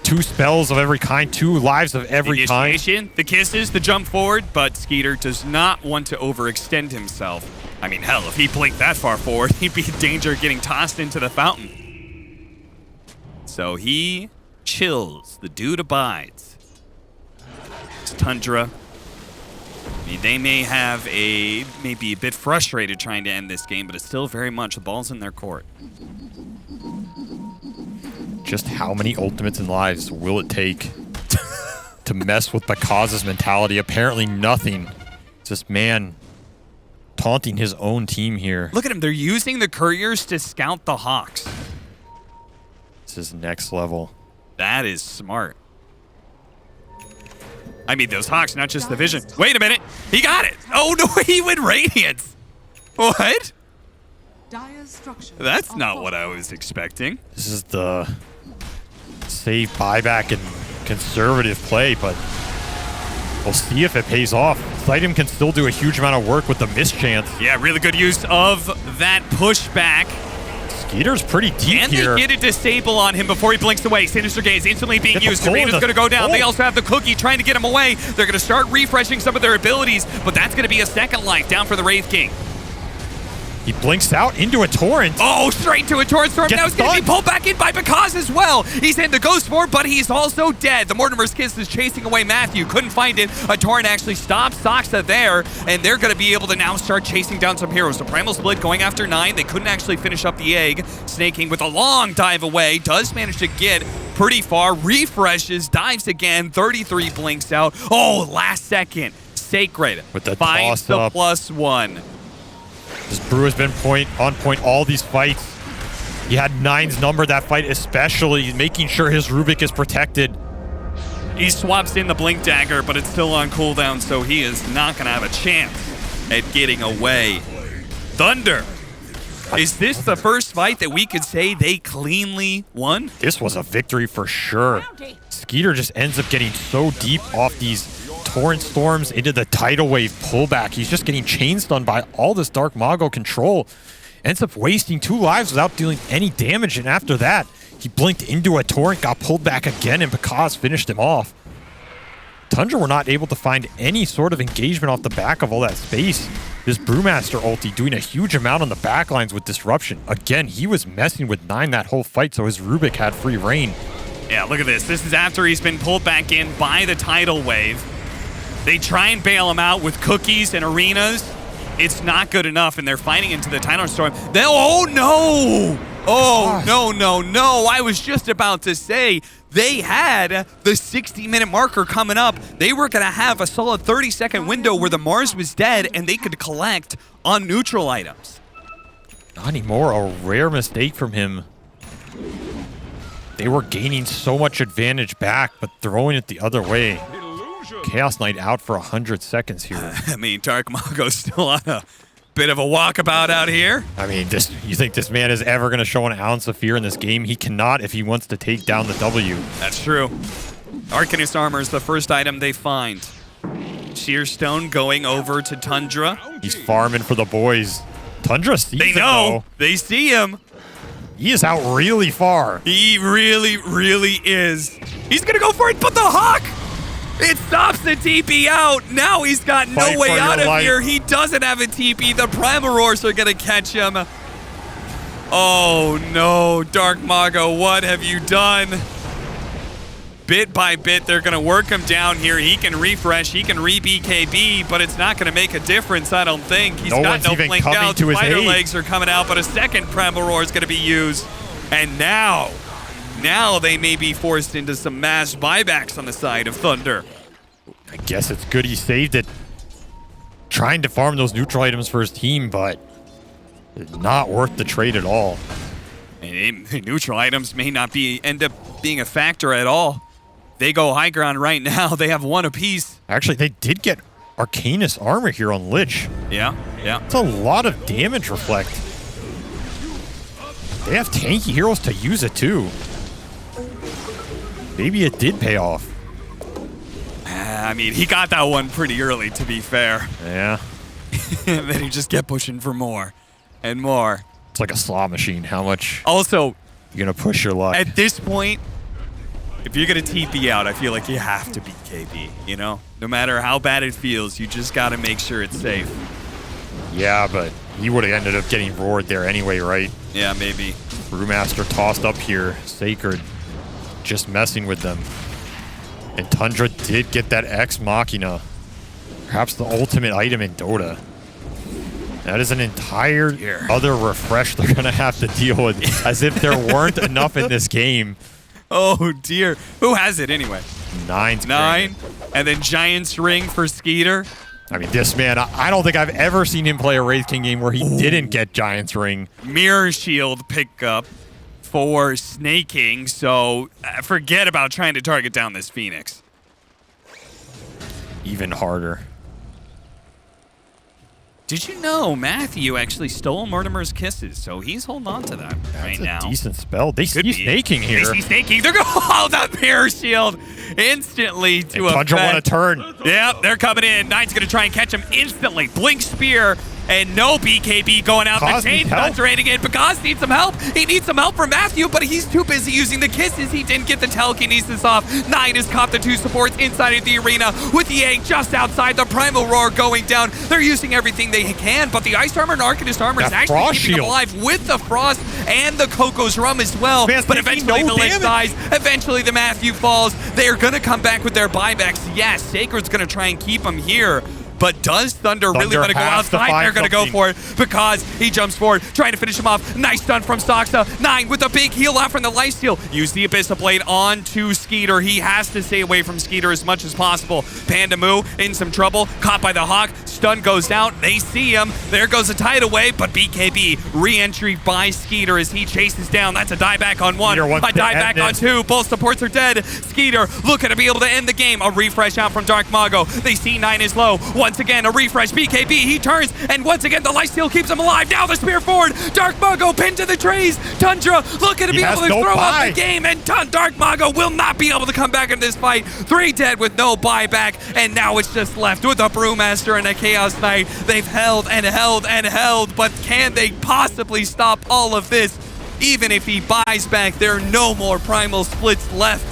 Speaker 2: 2 spells of every kind, 2 lives of every kind.
Speaker 1: The kisses, the jump forward, but Skeeter does not want to overextend himself. I mean, hell, if he blinked that far forward, he'd be in danger of getting tossed into the fountain. So he chills. The dude abides. It's Tundra. I mean, they may have maybe a bit frustrated trying to end this game, but it's still very much the ball's in their court.
Speaker 2: Just how many ultimates and lives will it take to mess with Bakaza's mentality? Apparently nothing. It's this man taunting his own team here.
Speaker 1: Look at him. They're using the couriers to scout the Hawks.
Speaker 2: This is next level.
Speaker 1: That is smart. I mean, those Hawks, not just the vision. Wait a minute. He got it. Oh, no, he went Radiance. What? That's not what I was expecting.
Speaker 2: This is the save, buyback, and conservative play, but we'll see if it pays off. Sightem can still do a huge amount of work with the mischance.
Speaker 1: Yeah, really good use of that pushback.
Speaker 2: Skeeter's pretty deep here.
Speaker 1: And they get a disable on him before he blinks away. Sinister Gaze instantly being used. Serena's going to go down. They also have the cookie trying to get him away. They're going to start refreshing some of their abilities, but that's going to be a second life down for the Wraith King.
Speaker 2: He blinks out into a torrent.
Speaker 1: Oh, straight into a torrent storm.
Speaker 2: Gets
Speaker 1: Now he's going to be
Speaker 2: stunned.
Speaker 1: pulled back in by Bakaz as well. He's in the ghost form, but he's also dead. The Mortimer's Kiss is chasing away Matthew. Couldn't find it. A torrent actually stops Soxa there, and they're going to be able to now start chasing down some heroes. The Primal Split going after 9. They couldn't actually finish up the egg. Snaking with a long dive away. Does manage to get pretty far. Refreshes. Dives again. 33 blinks out. Oh, last second. Sacred
Speaker 2: With the
Speaker 1: finds the
Speaker 2: toss-up.
Speaker 1: +1.
Speaker 2: This Brew has been on point all these fights. He had 9's number that fight, especially making sure his Rubik is protected.
Speaker 1: He swaps in the Blink Dagger, but it's still on cooldown, so he is not going to have a chance at getting away. Thunder. Is this the first fight that we could say they cleanly won?
Speaker 2: This was a victory for sure. Skeeter just ends up getting so deep off these torrent storms into the tidal wave pullback. He's just getting chain stunned by all this Dark Mago control. Ends up wasting 2 lives without dealing any damage, and after that, he blinked into a torrent, got pulled back again, and Bakaz finished him off. Tundra were not able to find any sort of engagement off the back of all that space. This Brewmaster ulti doing a huge amount on the backlines with disruption. Again, he was messing with 9 that whole fight, so his Rubik had free reign.
Speaker 1: Yeah, look at this. This is after he's been pulled back in by the tidal wave. They try and bail him out with cookies and arenas. It's not good enough, and they're fighting into the tidal storm. Oh, no! Oh, no. I was just about to say they had the 60-minute marker coming up. They were going to have a solid 30-second window where the Mars was dead, and they could collect on neutral items.
Speaker 2: Not anymore. A rare mistake from him. They were gaining so much advantage back, but throwing it the other way. Chaos Knight out for 100 seconds here.
Speaker 1: I mean, Dark Mago's still on a bit of a walkabout out here.
Speaker 2: I mean, you think this man is ever going to show an ounce of fear in this game? He cannot if he wants to take down the W.
Speaker 1: That's true. Arcanist Armor is the first item they find. Shearstone going over to Tundra.
Speaker 2: He's farming for the boys. Tundra sees
Speaker 1: They
Speaker 2: it,
Speaker 1: know.
Speaker 2: though.
Speaker 1: They see him.
Speaker 2: He is out really far.
Speaker 1: He really, really is. He's going to go for it, but the Hawk! It stops the TP out. Now he's got
Speaker 2: Fight
Speaker 1: no way
Speaker 2: for
Speaker 1: out
Speaker 2: your
Speaker 1: of
Speaker 2: life.
Speaker 1: here. He doesn't have a TP. The Primal Roars are going to catch him. Oh, no. Dark Mago, what have you done? Bit by bit, they're going to work him down here. He can refresh. He can re-BKB, but it's not going to make a difference, I don't think. He's
Speaker 2: No
Speaker 1: got
Speaker 2: one's
Speaker 1: no
Speaker 2: even
Speaker 1: blink
Speaker 2: coming
Speaker 1: out.
Speaker 2: to his
Speaker 1: Spider
Speaker 2: aid.
Speaker 1: legs are coming out, but a second Primal Roar is going to be used. And now they may be forced into some mass buybacks on the side of Thunder.
Speaker 2: I guess it's good he saved it. Trying to farm those neutral items for his team, but it's not worth the trade at all.
Speaker 1: And neutral items may not end up being a factor at all. They go high ground right now. They have 1 apiece.
Speaker 2: Actually, they did get Arcanist armor here on Lich.
Speaker 1: Yeah.
Speaker 2: It's a lot of damage reflect. They have tanky heroes to use it too. Maybe it did pay off.
Speaker 1: I mean, he got that one pretty early, to be fair.
Speaker 2: Yeah.
Speaker 1: And then he just kept pushing for more and more.
Speaker 2: It's like a slot machine. How much
Speaker 1: Also,
Speaker 2: you're going to push your luck?
Speaker 1: at this point, if you're going to TP out, I feel like you have to beat KB, you know? No matter how bad it feels, you just got to make sure it's safe.
Speaker 2: Yeah, but he would have ended up getting roared there anyway, right?
Speaker 1: Yeah, maybe.
Speaker 2: Brewmaster tossed up here. Sacred just messing with them. And Tundra did get that Ex Machina. Perhaps the ultimate item in Dota. That is an entire other refresh they're going to have to deal with. As if there weren't enough in this game.
Speaker 1: Oh, dear. Who has it anyway?
Speaker 2: 9's
Speaker 1: 9.
Speaker 2: granted.
Speaker 1: And then Giant's Ring for Skeeter.
Speaker 2: I mean, this man, I don't think I've ever seen him play a Wraith King game where he didn't get Giant's Ring.
Speaker 1: Mirror Shield pickup for snaking, so forget about trying to target down this Phoenix.
Speaker 2: Even harder.
Speaker 1: Did you know Matthew actually stole Mortimer's kisses, so he's holding on to that right
Speaker 2: That's
Speaker 1: now.
Speaker 2: a decent spell. They see
Speaker 1: Could be.
Speaker 2: snaking here.
Speaker 1: They see snaking. They're going to hold that Mirror Shield instantly to
Speaker 2: And Tundra want
Speaker 1: effect.
Speaker 2: to turn.
Speaker 1: Yep, they're coming in. Nine's going to try and catch him instantly. Blink Spear And no BKB going out.
Speaker 2: Cos
Speaker 1: The chain's
Speaker 2: needs
Speaker 1: not
Speaker 2: help.
Speaker 1: draining it. Because needs some help. He needs some help from Matthew, but he's too busy using the kisses. He didn't get the telekinesis off. 9 has caught the 2 supports inside of the arena with the egg just outside. The Primal Roar going down. They're using everything they can, but the Ice Armor and Arcanist Armor is
Speaker 2: That
Speaker 1: actually
Speaker 2: Frost
Speaker 1: keeping them
Speaker 2: shield.
Speaker 1: alive with the Frost and the Coco's Rum as well.
Speaker 2: Man's
Speaker 1: But
Speaker 2: taking
Speaker 1: eventually
Speaker 2: no
Speaker 1: the Lich
Speaker 2: damage.
Speaker 1: dies. Eventually the Matthew falls. They're going to come back with their buybacks. Yes, Sacred's going to try and keep him here. But does Thunder really
Speaker 2: Thunder
Speaker 1: want to go
Speaker 2: has to
Speaker 1: outside?
Speaker 2: find
Speaker 1: They're going to go
Speaker 2: something.
Speaker 1: for it because he jumps forward, trying to finish him off. Nice stun from Stoxa. 9 with a big heal out from the lifesteal. Use the Abyssal Blade onto Skeeter. He has to stay away from Skeeter as much as possible. Panda Moo in some trouble. Caught by the Hawk. Stun goes down. They see him. There goes a tide away, but BKB re-entry by Skeeter as he chases down. That's a dieback on 1.
Speaker 2: Skeeter
Speaker 1: A
Speaker 2: wants to
Speaker 1: dieback
Speaker 2: end
Speaker 1: on
Speaker 2: it.
Speaker 1: 2. Both supports are dead. Skeeter looking to be able to end the game. A refresh out from Dark Mago. They see 9 is low. Once again, a refresh. BKB, he turns, and once again, the lifesteal keeps him alive. Now the spear forward. Dark Mago pinned to the trees. Tundra looking to
Speaker 2: He
Speaker 1: be
Speaker 2: has
Speaker 1: able to
Speaker 2: no
Speaker 1: throw up
Speaker 2: buy.
Speaker 1: the game, and Dark Mago will not be able to come back in this fight. 3 dead with no buyback, and now it's just left with a Brewmaster and a Chaos Knight. They've held and held and held, but can they possibly stop all of this? Even if he buys back, there are no more Primal Splits left.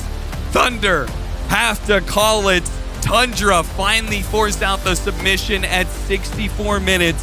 Speaker 1: Thunder have to call it. Tundra finally forced out the submission at 64 minutes.